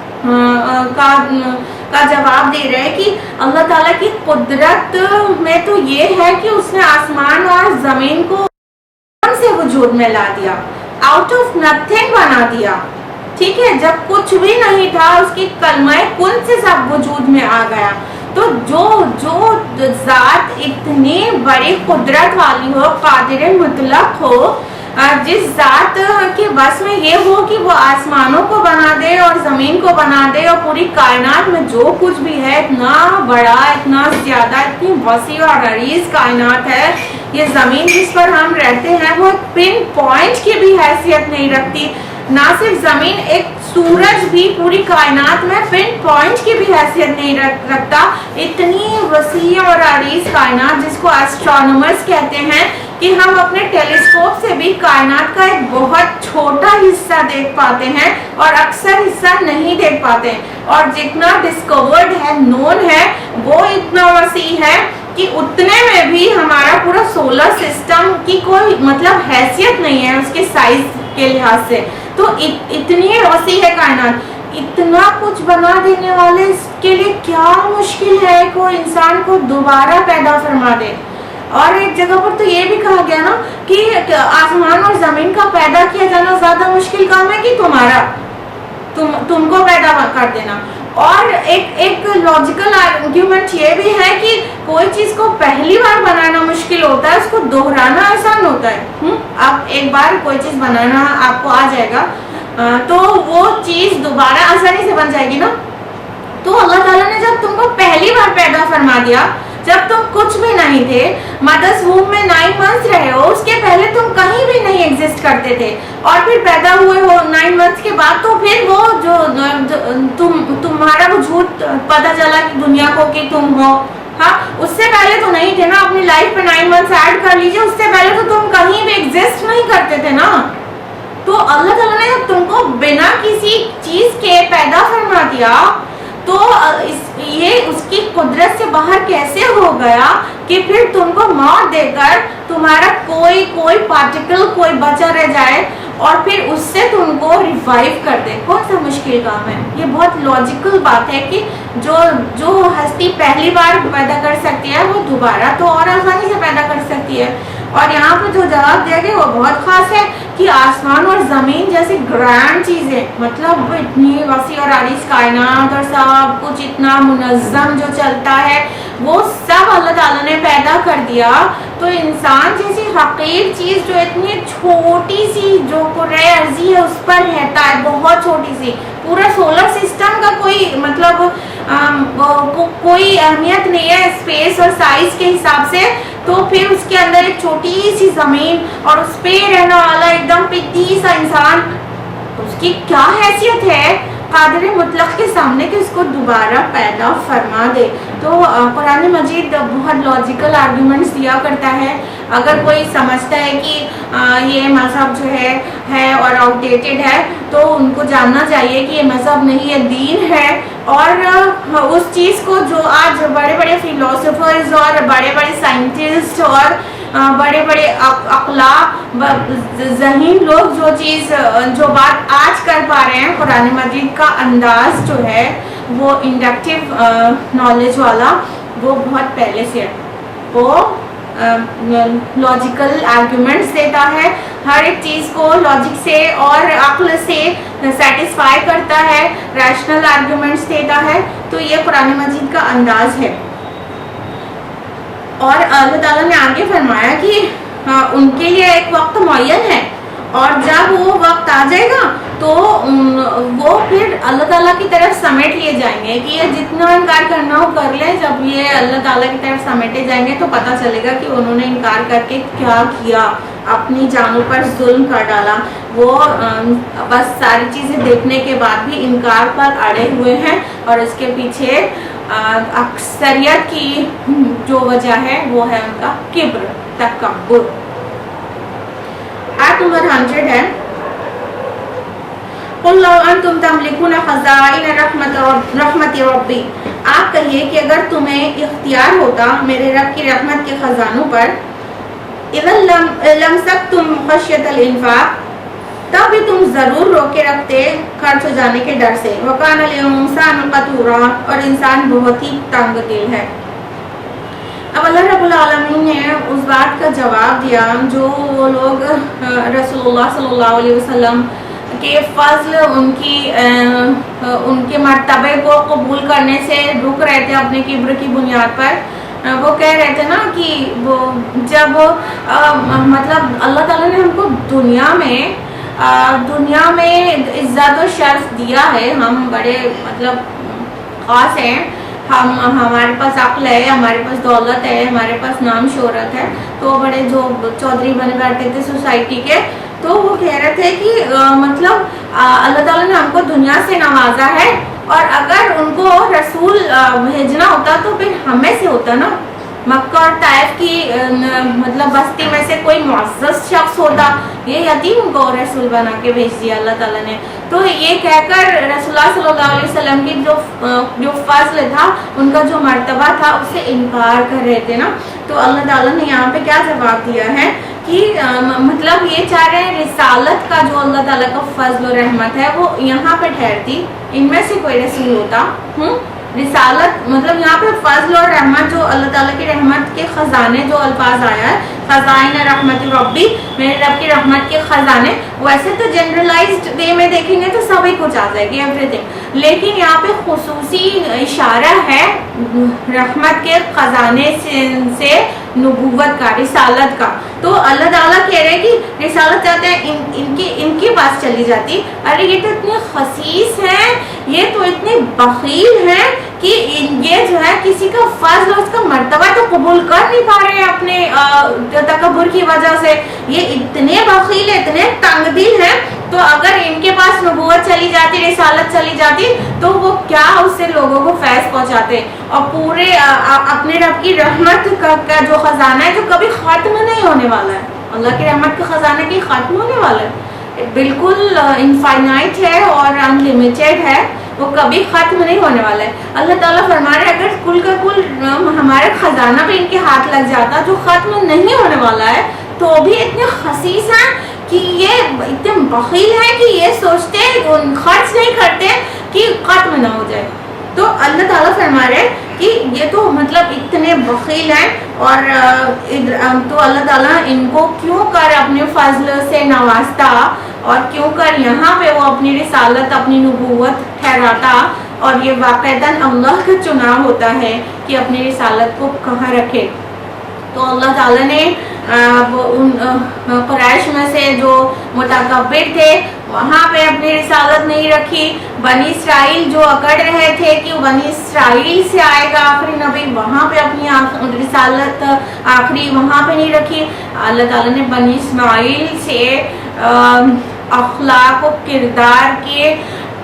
کا جواب دے رہے ہیں کہ اللہ تعالیٰ کی قدرت میں تو یہ ہے کہ اس نے آسمان اور زمین کو سے وجود میں لا دیا, آؤٹ آف نتھنگ بنا دیا. ٹھیک ہے, جب کچھ بھی نہیں تھا اس کی کلمہ کن سے سب وجود میں آ گیا. تو جو ذات اتنی بڑی قدرت والی ہو, قادر مطلق ہو, جس ذات کے بس میں یہ ہو کہ وہ آسمانوں کو بنا دے اور زمین کو بنا دے اور پوری کائنات میں جو کچھ بھی ہے اتنا بڑا, اتنا زیادہ, اتنی وسیع اور عریض کائنات ہے. یہ زمین جس پر ہم رہتے ہیں وہ پن پوائنٹ کی بھی حیثیت نہیں رکھتی. نہ صرف زمین, ایک سورج بھی پوری کائنات میں پن پوائنٹ کی بھی حیثیت نہیں رکھتا. اتنی وسیع اور عریض کائنات جس کو ایسٹرونومرز کہتے ہیں کہ ہم اپنے ٹیلیسکوپ سے بھی کائنات کا ایک بہت چھوٹا حصہ دیکھ پاتے ہیں اور اکثر حصہ نہیں دیکھ پاتے. اور جتنا ڈسکورڈ ہے, نون ہے, وہ اتنا وسیع ہے کہ اتنے میں بھی ہمارا پورا سولر سسٹم کی کوئی مطلب حیثیت نہیں ہے اس کے سائز کے لحاظ سے. تو اتنی وسیع ہے کائنات. اتنا کچھ بنا دینے والے کے لیے کیا مشکل ہے کوئی انسان کو دوبارہ پیدا فرما دے. اور ایک جگہ پر تو یہ بھی کہا گیا نا کہ آسمان اور زمین کا پیدا کیا جانا زیادہ مشکل کام ہے کہ تم کو پیدا کر دینا. اور ایک لاجیکل آرگیومنٹ یہ بھی ہے کہ کوئی چیز کو پہلی بار بنانا مشکل ہوتا ہے, اس کو دہرانا آسان ہوتا ہے. اب ایک بار کوئی چیز بنانا آپ کو آ جائے گا تو وہ چیز دوبارہ آسانی سے بن جائے گی نا. تو اللہ تعالیٰ نے جب تم کو پہلی بار پیدا فرما دیا, جب تم کچھ بھی نہیں تھے, مدرس ہوم میں 9 منتھس رہے ہو, اس کے پہلے تم کہیں بھی نہیں ایگزسٹ کرتے تھے, اور پھر پیدا ہوئے ہو 9 منتھس کے بعد, تو پھر وہ جو تمہارا وجود پتہ چلا کہ دنیا کو کہ تم ہو. ہاں, اس سے پہلے تو نہیں تھے نا. اپنی لائف پہ 9 منتھس ایڈ کر لیجیے, اس سے پہلے تو تم کہیں بھی ایگزسٹ نہیں کرتے تھے نا. تو اللہ تعالیٰ نے جب تم کو بنا کسی چیز کے پیدا فرما دیا تو یہ اس کی قدرت سے باہر کیسے ہو گیا کہ پھر تم کو موت دے کر تمہارا کوئی پارٹیکل کوئی بچا رہ جائے اور پھر اس سے تم کو ریوائیو کر دے. کون سا مشکل کام ہے یہ؟ بہت لاجیکل بات ہے کہ جو ہستی پہلی بار پیدا کر سکتی ہے وہ دوبارہ تو اور آسانی سے پیدا کر سکتی ہے. اور یہاں پہ جو جواب دیا گیا وہ بہت خاص ہے کہ آسمان اور زمین جیسی گرینڈ چیزیں, مطلب اتنی وسیع اور عریض کائنات اور سب کچھ اتنا منظم جو چلتا ہے, وہ سب اللہ تعالیٰ نے پیدا کر دیا. تو انسان جیسی حقیر چیز جو اتنی چھوٹی سی جو کرۂ ارضی ہے اس پر رہتا ہے, بہت چھوٹی سی, پورا سولر سسٹم کا کوئی مطلب کوئی اہمیت نہیں ہے اسپیس اور سائز کے حساب سے, تو پھر اس کے اندر ایک چھوٹی سی زمین اور اس پہ رہنے والا ایک دم پتی سا انسان, اس کی کیا حیثیت ہے قادر مطلق کے سامنے کہ اس کو دوبارہ پیدا فرما دے. تو قرآن مجید بہت لاجیکل آرگیومنٹس دیا کرتا ہے. اگر کوئی سمجھتا ہے کہ یہ مذہب جو ہے اور آؤٹ ڈیٹڈ ہے تو ان کو جاننا چاہیے کہ یہ مذہب نہیں، یہ دین ہے. اور اس چیز کو جو آج بڑے بڑے فلاسفرز اور بڑے بڑے سائنٹسٹ اور بڑے بڑے اخلاق ذہین لوگ جو بات آج کر پا رہے ہیں، قرآن مجید کا انداز جو ہے وہ انڈکٹیو نالج والا وہ بہت پہلے سے ہے. وہ لاجیکل آرگیومنٹس دیتا ہے، ہر ایک چیز کو لاجک سے اور عقل سے سیٹسفائی کرتا ہے، ریشنل آرگیومنٹس دیتا ہے. تو یہ قرآن مجید کا انداز ہے. اور اللہ تعالیٰ نے آگے فرمایا کہ ان کے لیے ایک وقت معین ہے اور جب وہ وقت آ جائے گا تو وہ پھر اللہ تعالیٰ کی طرف سمیٹ لیے جائیں گے کہ یہ جتنا انکار کرنا ہو کر لیں. جب یہ اللہ تعالیٰ کی طرف سمیٹے جائیں گے تو پتہ چلے گا کہ انہوں نے انکار کر کے کیا کیا، اپنی جانوں پر ظلم کر ڈالا. وہ بس ساری چیزیں دیکھنے کے بعد بھی انکار پر اڑے ہوئے ہیں اور اس کے پیچھے اکثریت کی جو وجہ ہے وہ ہے ان کا کبر، تکبر. آیت نمبر 100 ہے قُلْ لَوْ أَنْتُمْ تَمْلِكُونَ خَزَائِنَ رَحْمَتِ رَبِّي. آپ کہیے کہ اگر تمہیں اختیار ہوتا میرے رب کی رحمت کے خزانوں پر، اِذًا لَمْسَكْتُمْ خَشْيَةَ الْإِنفَاقِ، تب بھی تم ضرور روکے رکھتے خرچ ہو جانے کے ڈر سے. وَكَانَ الْإِنسَانُ قَتُورًا، اور انسان بہت ہی تنگ دل ہے. اب اللہ رب العالمین نے اس بات کا جواب دیا جو وہ لوگ رسول اللہ صلی اللہ علیہ وسلم کے فضل، ان کے مرتبے کو قبول کرنے سے رک رہے تھے اپنے کبر کی بنیاد پر. وہ کہہ رہے تھے نا کہ وہ جب مطلب اللہ تعالیٰ نے ہم کو دنیا میں عزت و شرف دیا ہے، ہم بڑے مطلب خاص ہیں، ہمارے پاس عقل ہے، ہمارے پاس دولت ہے، ہمارے پاس نام شہرت ہے. تو بڑے جو چودھری بنے بیٹھے تھے سوسائٹی کے، تو وہ کہہ رہے تھے کہ مطلب اللہ تعالیٰ نے ہم کو دنیا سے نوازا ہے اور اگر ان کو رسول بھیجنا ہوتا تو پھر ہمیں سے ہوتا نا. مکہ اور طائف کی مطلب بستی میں سے کوئی معزز شخص ہوتا، یہ یتیم کو رسول بنا کے بھیج دیا اللہ تعالیٰ نے. تو یہ کہہ کر رسول اللہ صلی اللہ علیہ وسلم کی جو فضل تھا، ان کا جو مرتبہ تھا، اس سے انکار کر رہے تھے نا. تو اللہ تعالیٰ نے یہاں پہ کیا جواب دیا ہے کہ مطلب یہ چاہ رہے ہیں رسالت کا جو اللہ تعالیٰ کا فضل و رحمت ہے وہ یہاں پہ ٹھہرتی، ان میں سے کوئی رسول ہوتا. رسالت مطلب یہاں پہ فضل اور رحمت، جو اللہ تعالیٰ کی رحمت کے خزانے، جو الفاظ آیا ہے خزائن رحمت ربی، میرے رب کی رحمت کے خزانے، ویسے تو جنرلائزڈ وے میں دیکھیں گے تو سبھی کچھ آ جائے گی، ایوری تھنگ. لیکن یہاں پہ خصوصی اشارہ ہے رحمت کے خزانے سے نبوت کا، رسالت کا. تو اللہ تعالیٰ کہہ رہے ہیں کہ رسالت چاہتے ہیں ان کے پاس چلی جاتی. ارے یہ تو اتنے خسیس ہیں، یہ تو اتنے بخیل ہیں کہ یہ جو ہے کسی کا فضل اور اس کا مرتبہ تو قبول کر نہیں پا رہے ہیں اپنے تکبر کی وجہ سے. یہ اتنے بخیل ہیں، اتنے تنگ دل ہیں. تو اگر ان کے پاس نبوت چلی جاتی، رسالت چلی جاتی، تو وہ کیا اس سے لوگوں کو فیض پہنچاتے اور پورے اپنے رب کی رحمت کا جو خزانہ ہے جو کبھی ختم نہیں ہونے والا ہے. اللہ کی رحمت کا خزانہ کی ختم ہونے والا ہے، بالکل انفائنائٹ ہے اور انلمیٹڈ ہے، وہ کبھی ختم نہیں ہونے والا ہے. اللہ تعالیٰ فرما رہے اگر کل کا کل ہمارا خزانہ بھی ان کے ہاتھ لگ جاتا جو ختم نہیں ہونے والا ہے، تو بھی اتنے خسیس ہیں کہ یہ اتنے بخیل ہیں کہ یہ سوچتے خرچ نہیں کرتے کہ ختم نہ ہو جائے. تو اللہ تعالیٰ فرما رہے کہ یہ تو مطلب اتنے بخیل ہیں. اور تو اللہ تعالیٰ ان کو کیوں کر اپنے فضل سے نوازتا اور کیوں کر یہاں پہ وہ اپنی رسالت، اپنی نبوت ٹھہراتا. اور یہ واقعتاً اللہ کا چناؤ ہوتا ہے کہ اپنی رسالت کو کہاں رکھے. تو اللہ تعالیٰ نے قریش میں سے جو متکبر تھے وہاں پہ اپنی رسالت نہیں رکھی. بنی اسرائیل جو اکڑ رہے تھے کہ بنی اسرائیل سے آئے گا آخری نبی، وہاں پہ اپنی رسالت آخری وہاں پہ نہیں رکھی. اللہ تعالیٰ نے بنی اسماعیل سے اخلاق و کردار کے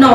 9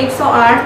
108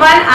1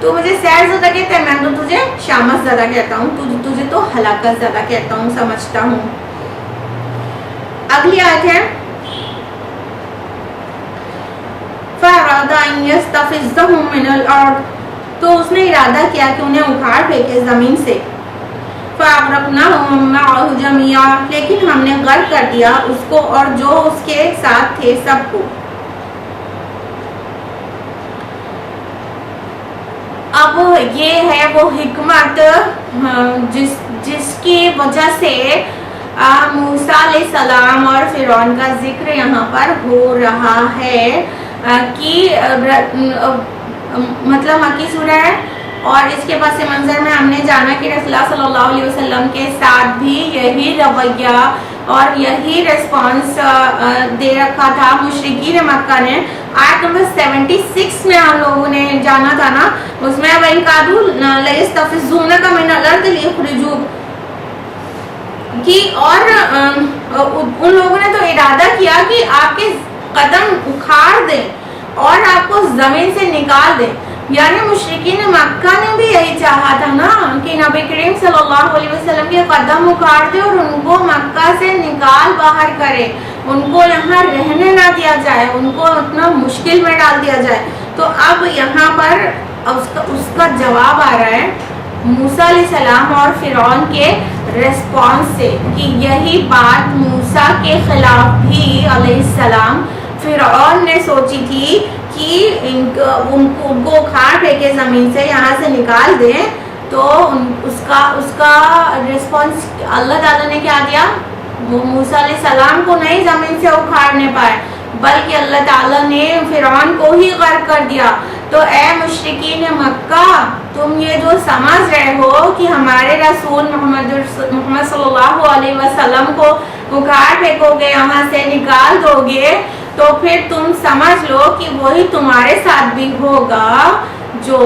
تو مجھے سیر زدہ کہتا ہے، میں تو تجھے شامت زدہ کہتا ہوں، تجھے تو ہلاکت زدہ کہتا ہوں، سمجھتا ہوں۔ اگلی آیت ہے فَأَرَادَ أَن يَسْتَفِزَّهُم مِّنَ الْأَرْضِ، تو اس نے ارادہ کیا کہ انہیں اکھاڑ پھینکے زمین سے۔ فَأَغْرَقْنَاهُم مَّعَهُ جَمِيعًا، لیکن ہم نے غرق کر دیا اس کو اور جو اس کے ساتھ تھے سب کو۔ اب یہ ہے وہ حکمت جس کی وجہ سے موسیٰ علیہ السلام اور فرعون کا ذکر یہاں پر ہو رہا ہے کہ مطلب مکی سورہ ہے، اور اس کے پس منظر میں ہم نے جانا کہ رسول اللہ صلی اللہ علیہ وسلم کے ساتھ بھی یہی رویہ اور یہی ریسپانس دے رکھا تھا مشرکین مکہ نے۔ آیت نمبر 76 میں ہم لوگوں نے جانا تھا نا، اس میں وَإِن كَادُوا لَيَسْتَفِزُّونَكَ مِنَ الْأَرْضِ لِيُخْرِجُوكَ کی، اور ان لوگوں نے تو ارادہ کیا کہ آپ کے قدم اکھاڑ دیں اور آپ کو زمین سے نکال دیں، یعنی مشرکین مکہ نے بھی یہی چاہا تھا نا کہ نبی کریم صلی اللہ علیہ وسلم کے قدم اکھاڑ دے اور ان کو مکہ سے نکال باہر کرے، ان کو یہاں رہنے نہ دیا جائے، ان کو اتنا مشکل میں ڈال دیا جائے۔ تو اب یہاں پر اس کا جواب آ رہا ہے موسیٰ علیہ السلام اور فرعون کے ریسپانس سے، کہ یہی بات موسیٰ کے خلاف بھی علیہ السلام فرعون نے سوچی تھی کہ ان کو اکھاڑ پھینکے زمین سے، یہاں سے نکال دیں۔ تو اس کا ریسپانس اللہ تعالیٰ نے کیا دیا؟ وہ موسیٰ علیہ السلام کو نہیں زمین سے اکھاڑنے پائے، بلکہ اللہ تعالیٰ نے فرعون کو ہی غرق کر دیا۔ تو اے مشرکین مکہ، تم یہ جو سمجھ رہے ہو کہ ہمارے رسول محمد صلی اللہ علیہ وسلم کو اکھاڑ پھینکو گے، یہاں سے نکال دو گے، تو پھر تم سمجھ لو کہ وہی تمہارے ساتھ بھی ہوگا جو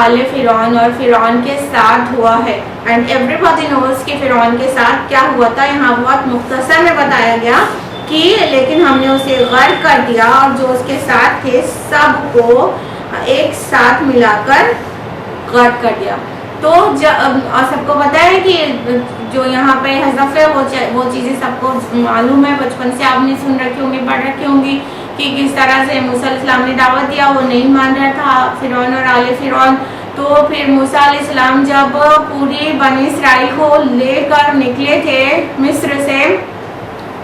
آل فرعون اور فرعون کے ساتھ ہوا ہے۔ اینڈ ایوری باڈی نوز کہ فرعون کے ساتھ کیا ہوا تھا، یہاں بہت مختصر میں بتایا گیا کہ لیکن ہم نے اسے غرق کر دیا اور جو اس کے ساتھ تھے سب کو ایک ساتھ ملا کر غرق کر دیا۔ تو اور سب کو پتا ہے کہ جو یہاں پہ حذف ہے وہ چیزیں سب کو معلوم ہے، بچپن سے آپ نے سن رکھی ہوں گی، پڑھ رکھی ہوں گی کہ کس طرح سے موسیٰ علیہ السلام نے دعوت دیا، وہ نہیں مان رہا تھا فرعون اور آل فرعون۔ تو پھر موسیٰ علیہ السلام جب پوری بنی اسرائیل کو لے کر نکلے تھے مصر سے،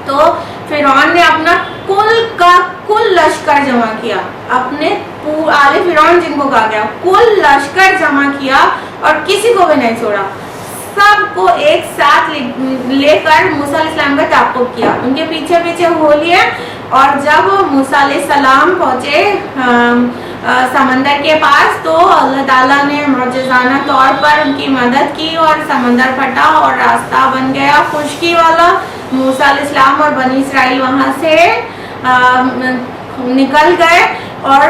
تو فرعون نے اپنا کل لشکر جمع کیا، اپنے آل فرعون جن کو کہا گیا کل لشکر جمع کیا اور کسی کو بھی نہیں چھوڑا، سب کو ایک ساتھ لے کر موسیٰ علیہ السلام کا تعاقب کیا، ان کے پیچھے پیچھے ہو لیے۔ اور جب موسیٰ علیہ السلام پہنچے سمندر کے پاس، تو اللہ تعالیٰ نے معجزانہ طور پر ان کی مدد کی اور سمندر پھٹا اور راستہ بن گیا خشکی والا۔ موسیٰ علیہ السلام اور بنی اسرائیل وہاں سے نکل گئے اور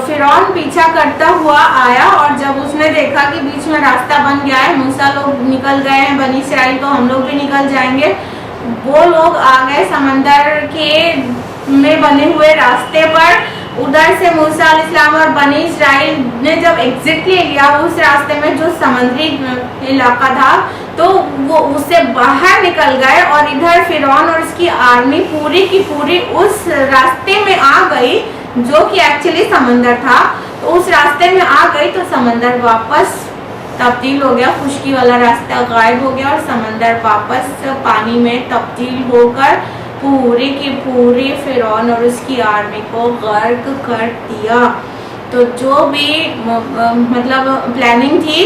فرعون پیچھا کرتا ہوا آیا، اور جب اس نے دیکھا کہ بیچ میں راستہ بن گیا ہے، موسیٰ لوگ نکل گئے ہیں بنی اسرائیل، تو ہم لوگ بھی نکل جائیں گے، وہ لوگ آ گئے سمندر کے میں بنے ہوئے راستے پر۔ ادھر سے موسیٰ علیہ السلام اور بنی اسرائیل نے جب ایگزٹ لے لیا اس راستے میں جو سمندری علاقہ تھا، تو وہ اس سے باہر نکل گئے، اور ادھر فرعون اور اس کی آرمی پوری کی پوری اس راستے میں آ گئی جو کہ ایکچولی سمندر تھا۔ تو اس راستے میں آ گئی تو سمندر واپس تبدیل ہو گیا، خشکی والا راستہ غائب ہو گیا اور سمندر واپس پانی میں تبدیل ہو کر پوری کی پوری فرعون اور اس کی آرمی کو غرق کر دیا۔ تو جو بھی مطلب پلاننگ تھی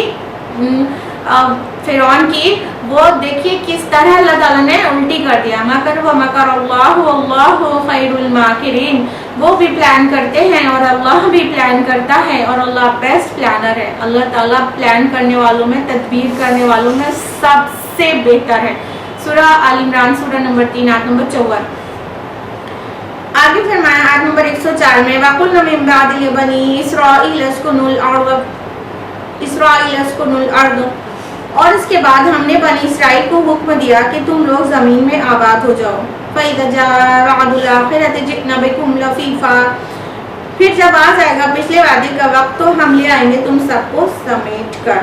فرعون کی، وہ دیکھیے کس طرح اللہ تعالیٰ نے الٹی کر دیا۔ مکر و مکر اللہ واللہ خیر الماکرین، وہ بھی پلان کرتے ہیں اور اللہ بھی پلان کرتا ہے، اور اللہ بیسٹ پلانر ہے۔ اللہ تعالیٰ پلان کرنے والوں میں، تدبیر کرنے والوں میں سب سے بہتر ہے۔ سورہ آل عمران سورہ نمبر 3 آیت نمبر 54۔ آگے فرمایا آیت نمبر 104 میں وَقُلْنَا مِن بَعْدِ لِبَنِي إِسْرَائِيلَ اسْكُنُوا الْأَرْضَ، اور اس کے بعد ہم نے بنی اسرائیل کو حکم دیا کہ تم لوگ زمین میں آباد ہو جاؤ۔ فَإِذَا جَاءَ وَعْدُ الْآخِرَةِ جِئْنَا بِكُمْ لَفِيفًا، پھر جب آ جائے گا پچھلے وعدے کا وقت تو ہم لے آئیں گے تم سب کو سمیٹ کر۔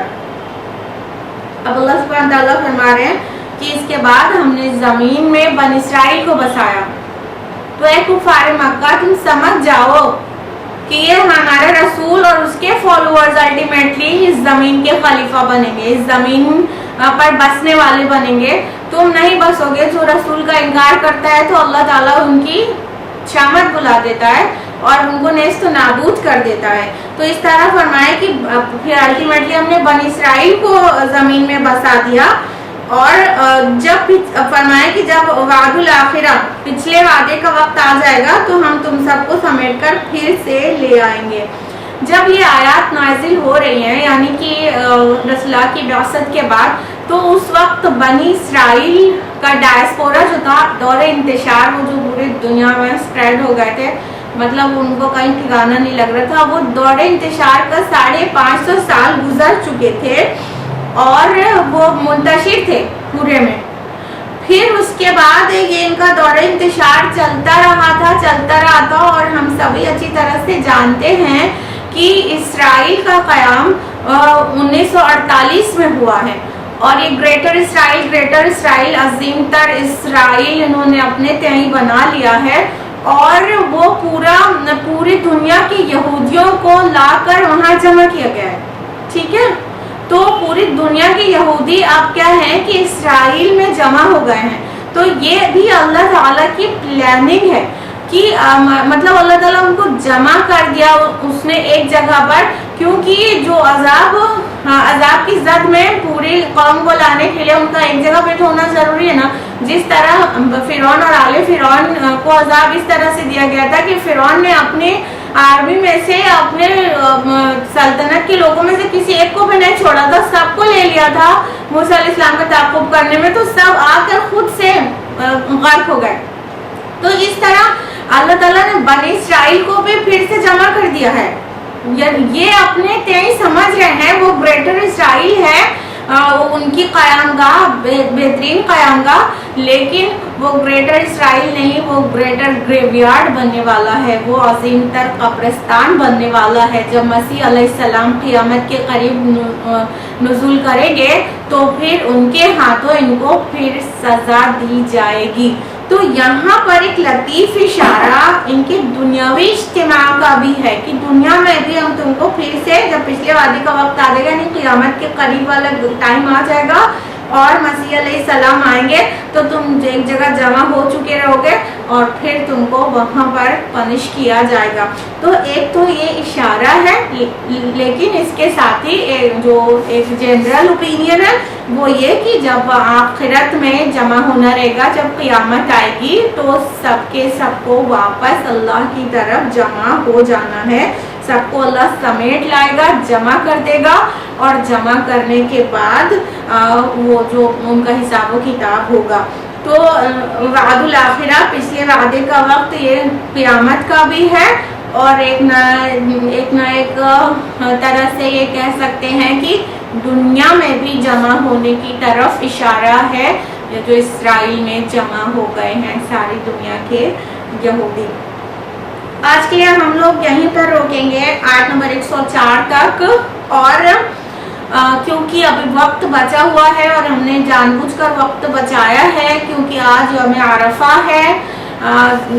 اب اللہ سبحانہ تعالیٰ فرما رہے ہیں کہ اس کے بعد ہم نے زمین میں بنی اسرائیل کو بسایا، تو اے کفار مکہ تم سمجھ جاؤ کہ یہ ہمارے رسول اور اس کے فالوورز الٹیمیٹلی اس زمین کے خلیفہ بنیں گے، اس زمین پر بسنے والے بنیں گے۔ تم نہیں بسو گے۔ جو رسول کا انکار کرتا ہے تو اللہ تعالیٰ ان کی شامت بلا دیتا ہے اور ان کو نیست و نابود کر دیتا ہے۔ تو اس طرح فرمائے کہ پھر الٹیمیٹلی ہم نے بنی اسرائیل کو زمین میں بسا دیا، اور جب فرمائے کہ جب وعد الآخرہ پچھلے وعدے کا وقت آ جائے گا تو ہم تم سب کو سمیٹ کر پھر سے لے آئیں گے۔ جب یہ آیات نازل ہو رہی ہیں یعنی کہ رسول اللہ کی بعثت کے بعد، تو اس وقت بنی اسرائیل کا ڈائسپورا جو تھا، دور انتشار، وہ جو پوری دنیا میں اسپریڈ ہو گئے تھے، مطلب ان کو کہیں ٹھکانا نہیں لگ رہا تھا، وہ دور انتشار کا 550 سال گزر چکے تھے اور وہ منتشر تھے پورے میں۔ پھر اس کے بعد یہ ان کا دور انتشار چلتا رہا تھا، اور ہم سبھی اچھی طرح سے جانتے ہیں کہ اسرائیل کا قیام 1948 میں ہوا ہے، اور یہ گریٹر اسرائیل عظیم تر اسرائیل انہوں نے اپنے تئیں بنا لیا ہے، اور وہ پوری دنیا کے یہودیوں کو لا کر وہاں جمع کیا گیا ہے۔ ٹھیک ہے، تو پوری دنیا کے یہودی اب کیا ہے کہ اسرائیل میں جمع ہو گئے ہیں۔ تو یہ بھی اللہ تعالیٰ کی پلاننگ ہے کہ مطلب اللہ تعالیٰ ان کو جمع کر دیا اس نے ایک جگہ پر، کیونکہ جو عذاب کی زد میں پوری قوم کو لانے کے لیے ان کا ایک جگہ پہ ہونا ضروری ہے نا۔ جس طرح فرعون اور آل فرعون کو عذاب اس طرح سے دیا گیا تھا کہ فرعون نے اپنے آرمی میں سے، اپنے سلطنت کے لوگوں میں سے کسی ایک کو بھی نہیں چھوڑا تھا، سب کو لے لیا تھا موسیٰ علیہ السلام کا تعاقب کرنے میں، تو سب آ کر خود سے غرق ہو گئے۔ تو اس طرح اللہ تعالیٰ نے بنی اسرائیل کو بھی پھر سے جمع کر دیا ہے۔ یہ اپنے تئیں سمجھ رہے ہیں وہ گریٹر اسرائیل ہے، ان کی قیام گاہ، بہترین قیام گاہ، لیکن وہ گریٹر اسرائیل نہیں، وہ گریٹر گریویارڈ بننے والا ہے، وہ عظیم تر قبرستان بننے والا ہے۔ جب مسیح علیہ السلام قیامت کے قریب نزول کریں گے تو پھر ان کے ہاتھوں ان کو پھر سزا دی جائے گی۔ تو یہاں پر ایک لطیف اشارہ ان کے دنیاوی اجتماع کا بھی ہے کہ دنیا میں بھی ہم تم کو پھر سے، جب پچھلے وعدے کا وقت آ جائے گا، یعنی قیامت کے قریب والا ٹائم آ جائے گا اور مسیح علیہ السلام آئیں گے تو تم ایک جگہ جمع ہو چکے رہو گے اور پھر تم کو وہاں پر پنش کیا جائے گا۔ تو ایک تو یہ اشارہ ہے، لیکن اس کے ساتھ ہی جو ایک جنرل اوپینین ہے وہ یہ کہ جب آخرت میں جمع ہونا رہے گا، جب قیامت آئے گی تو سب کے سب کو واپس اللہ کی طرف جمع ہو جانا ہے۔ سب کو اللہ سمیٹ لائے گا، جمع کر دے گا، اور جمع کرنے کے بعد وہ جو ان کا حساب و کتاب ہوگا۔ تو وعد الآخرہ پچھلے وعدے کا وقت یہ قیامت کا بھی ہے، اور ایک نہ ایک طرح سے یہ کہہ سکتے ہیں کہ دنیا میں بھی جمع ہونے کی طرف اشارہ ہے، جو اسرائیل میں جمع ہو گئے ہیں ساری دنیا کے یہودی۔ آج کے لیے ہم لوگ یہیں پر روکیں گے آیت نمبر 104 تک، اور کیونکہ ابھی وقت بچا ہوا ہے اور ہم نے جان بوجھ کر وقت بچایا ہے، کیونکہ آج یوم عرفہ ہے،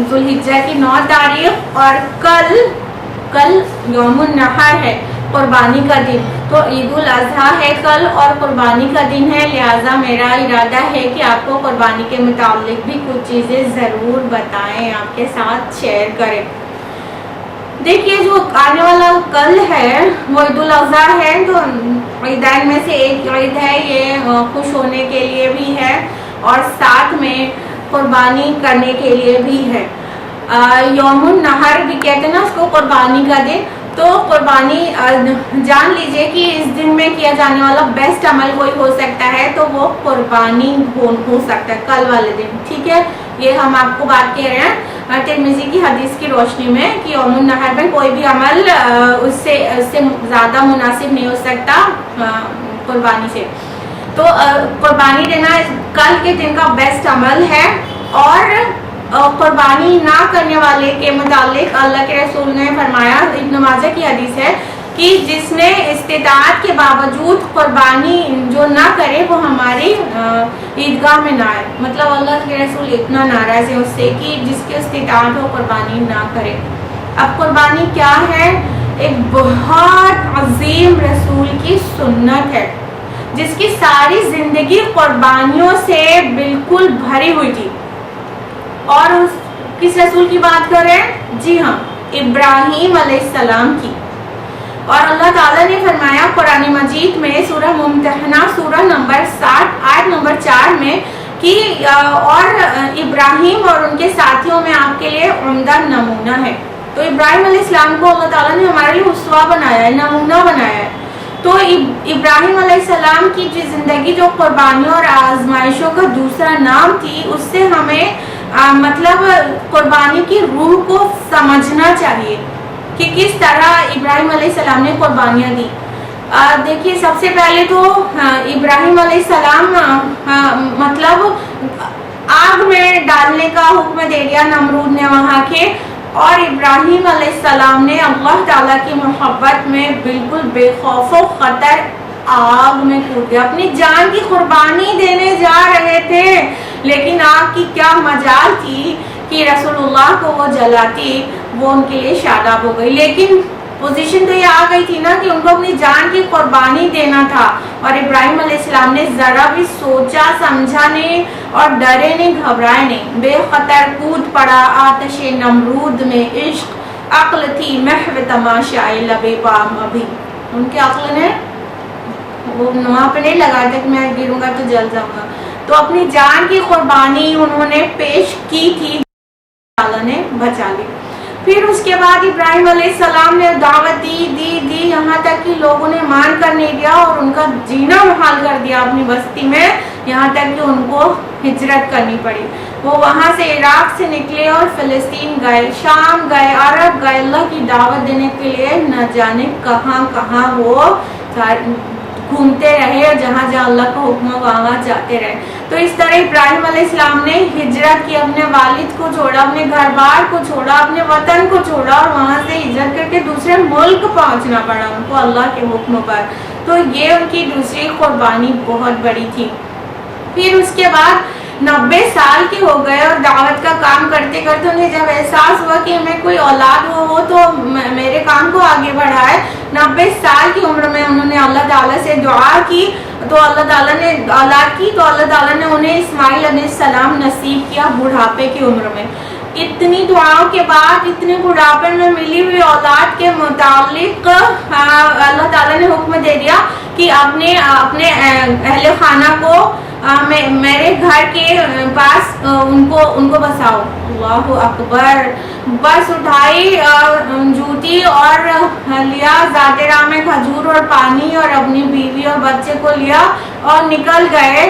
ذو الحجہ کی 9 تاریخ، اور کل یوم النحر ہے، قربانی کا دن۔ تو عید الاضحیٰ ہے کل اور قربانی کا دن ہے، لہٰذا میرا ارادہ ہے کہ آپ کو قربانی کے متعلق بھی کچھ چیزیں ضرور بتائیں، آپ کے ساتھ شیئر کریں۔ دیکھیے جو آنے والا کل ہے وہ عید الاضحیٰ ہے، تو عیدین میں سے ایک عید ہے، یہ خوش ہونے کے لیے بھی ہے اور ساتھ میں قربانی کرنے کے لیے بھی ہے۔ یوم النحر بھی کہتے ہیں نا اس کو، قربانی کا دن۔ تو قربانی جان لیجئے کہ اس دن میں کیا جانے والا بیسٹ عمل کوئی ہو سکتا ہے تو وہ قربانی ہو سکتا ہے کل والے دن، ٹھیک ہے۔ یہ ہم آپ کو بات کہہ رہے ہیں ترمذی کی حدیث کی روشنی میں کہ یوم النحر میں کوئی بھی عمل اس سے زیادہ مناسب نہیں ہو سکتا قربانی سے۔ تو قربانی دینا کل کے دن کا بیسٹ عمل ہے، اور قربانی نہ کرنے والے کے متعلق اللہ کے رسول نے فرمایا، ابن ماجہ کی حدیث ہے کہ جس نے استطاعت کے باوجود قربانی جو نہ کرے وہ ہماری عیدگاہ میں نہ آئے. مطلب اللہ کے رسول اتنا ناراض ہے اس سے کہ جس کی استطاعت ہو قربانی نہ کرے. اب قربانی کیا ہے؟ ایک بہت عظیم رسول کی سنت ہے جس کی ساری زندگی قربانیوں سے بالکل بھری ہوئی تھی. اور کس رسول کی بات کر رہے ہیں؟ جی ہاں، ابراہیم علیہ السلام کی. اور اللہ تعالیٰ نے فرمایا قرآن مجید میں سورہ ممتحنہ سورہ نمبر 60 آیت نمبر 4 میں کہ اور ابراہیم اور ان کے ساتھیوں میں آپ کے لیے عمدہ نمونہ ہے. تو ابراہیم علیہ السلام کو اللہ تعالیٰ نے ہمارے لیے اسوہ بنایا ہے، نمونہ بنایا ہے. تو ابراہیم علیہ السلام کی جو زندگی جو قربانیوں اور آزمائشوں کا دوسرا نام تھی، اس سے ہمیں مطلب قربانی کی روح کو سمجھنا چاہیے کہ کس طرح ابراہیم علیہ السلام نے قربانیاں دی. دیکھیے سب سے پہلے تو ابراہیم علیہ السلام مطلب آگ میں ڈالنے کا حکم دے دیا نمرود نے وہاں کے، اور ابراہیم علیہ السلام نے اللہ تعالیٰ کی محبت میں بالکل بے خوف و خطر آگ میں کود گیا. اپنی جان کی قربانی دینے جا رہے تھے، لیکن آگ کی کیا مجال تھی کہ رسول اللہ کو وہ جلاتی، وہ ان کے لیے شاداب ہو گئی. لیکن پوزیشن تو یہ آ گئی تھی نا کہ ان کو اپنی جان کی قربانی دینا تھا. اور ابراہیم علیہ السلام نے ذرا بھی سوچا سمجھا نہیں اور ڈرے نہیں گھبرائے نہیں، بے خطر کود پڑا آتش نمرود میں. عشق عقل تھی محو تماشائے لب بام. ابھی ان کی عقل نے وہ وہاں پہ نہیں لگایا تھا کہ میں گروں گا تو جل جاؤں گا. تو اپنی جان کی قربانی انہوں نے پیش کی تھی، اللہ نے بچا لی. پھر اس کے بعد ابراہیم علیہ السلام نے دعوت دی یہاں تک کہ لوگوں نے مان کر نہیں دیا اور ان کا جینا محال کر دیا اپنی بستی میں، یہاں تک کہ ان کو ہجرت کرنی پڑی. وہ وہاں سے عراق سے نکلے اور فلسطین گئے، شام گئے، عرب گئے، اللہ کی دعوت دینے کے لیے نہ جانے کہاں کہاں وہ گھومتے رہے، اور جہاں جہاں اللہ کا حکم وہاں جاتے رہے. تو اس طرح ابراہیم علیہ السلام نے ہجرت کی، اپنے والد کو چھوڑا، اپنے گھر بار کو چھوڑا، اپنے وطن کو چھوڑا، اور وہاں سے ہجرت کر کے دوسرے ملک پہنچنا پڑا ان کو اللہ کے حکم پر. تو یہ ان کی دوسری قربانی بہت بڑی تھی. پھر اس کے بعد 90 سال کے ہو گئے اور دعوت کا کام کرتے کرتے انہیں جب احساس ہوا کہ ہمیں کوئی اولاد ہو تو میرے کام کو آگے بڑھائے. 90 سال کی عمر میں انہوں نے اللہ تعالیٰ سے دعا کی تو اللہ تعالیٰ نے اولاد کی، تو اللہ تعالیٰ نے انہیں اسماعیل علیہ السلام نصیب کیا بڑھاپے کی عمر میں. اتنی دعاؤں کے بعد اتنے بڑھاپے میں ملی ہوئی اولاد کے متعلق اللہ تعالیٰ نے حکم دے دیا کہ اپنے اہل خانہ کو میرے گھر کے پاس ان کو بساؤ. اللہ اکبر. بس اٹھائی جوتی اور لیا ذات راہ میں کھجور اور پانی اور اپنی بیوی اور بچے کو لیا اور نکل گئے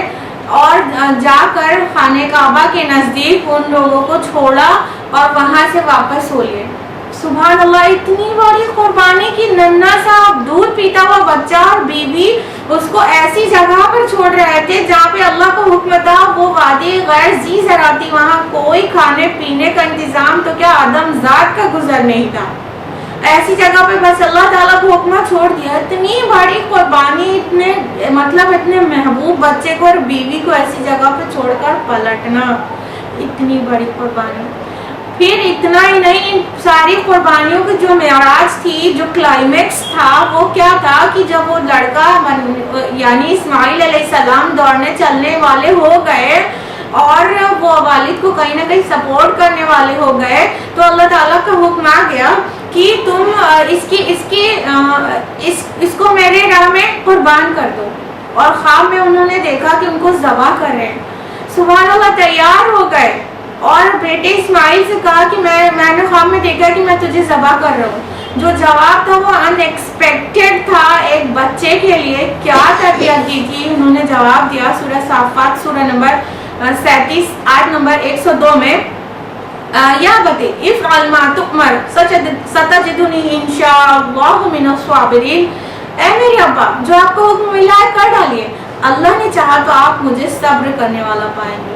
اور جا کر خانہ کعبہ کے نزدیک ان لوگوں کو چھوڑا اور وہاں سے واپس ہو لیے. سبحان اللہ. اتنی بڑی قربانی کی ننھا سا دودھ پیتا ہوا بچہ اور بیوی اس کو ایسی جگہ پر چھوڑ رہے تھے جہاں پہ اللہ کا حکم تھا. وہ وادی غیر ذی زراعتی، وہاں کوئی کھانے پینے کا انتظام تو کیا آدم ذات کا گزر نہیں تھا. ایسی جگہ پہ بس اللہ تعالیٰ کو حکم چھوڑ دیا. اتنی بڑی قربانی، اتنے محبوب بچے کو اور بیوی کو ایسی جگہ پہ چھوڑ کر پلٹنا، اتنی بڑی قربانی. پھر اتنا ہی نہیں، ان ساری قربانیوں کی جو معراج تھی، جو کلائمیکس تھا، وہ کیا تھا کہ جب وہ لڑکا یعنی اسماعیل علیہ السلام دوڑنے چلنے والے ہو گئے اور وہ والد کو کہیں نہ کہیں سپورٹ کرنے والے ہو گئے تو اللہ تعالیٰ کا حکم آ گیا کہ تم اس کو میرے راہ میں قربان کر دو. اور خواب میں انہوں نے دیکھا کہ ان کو ذبح کر رہے ہیں. سبحان اللہ. تیار ہو گئے اور بیٹے اسماعیل سے کہا کہ میں نے خواب میں دیکھا کہ میں تجھے ذبح کر رہا ہوں. جو جواب تھا وہ ان ایکسپیکٹڈ تھا ایک بچے کے لیے. کیا تربیت دی تھی انہوں نے جواب دیا. سورہ صافات سورہ نمبر 37 آیت نمبر 102 میں یا بتے افعل ما تؤمر ستجدنی انشاءاللہ من الصابرین. اے میرے ابا جو آپ کو حکم ملا ہے کر ڈالیے، اللہ نے چاہا تو آپ مجھے صبر کرنے والا پائیں گے.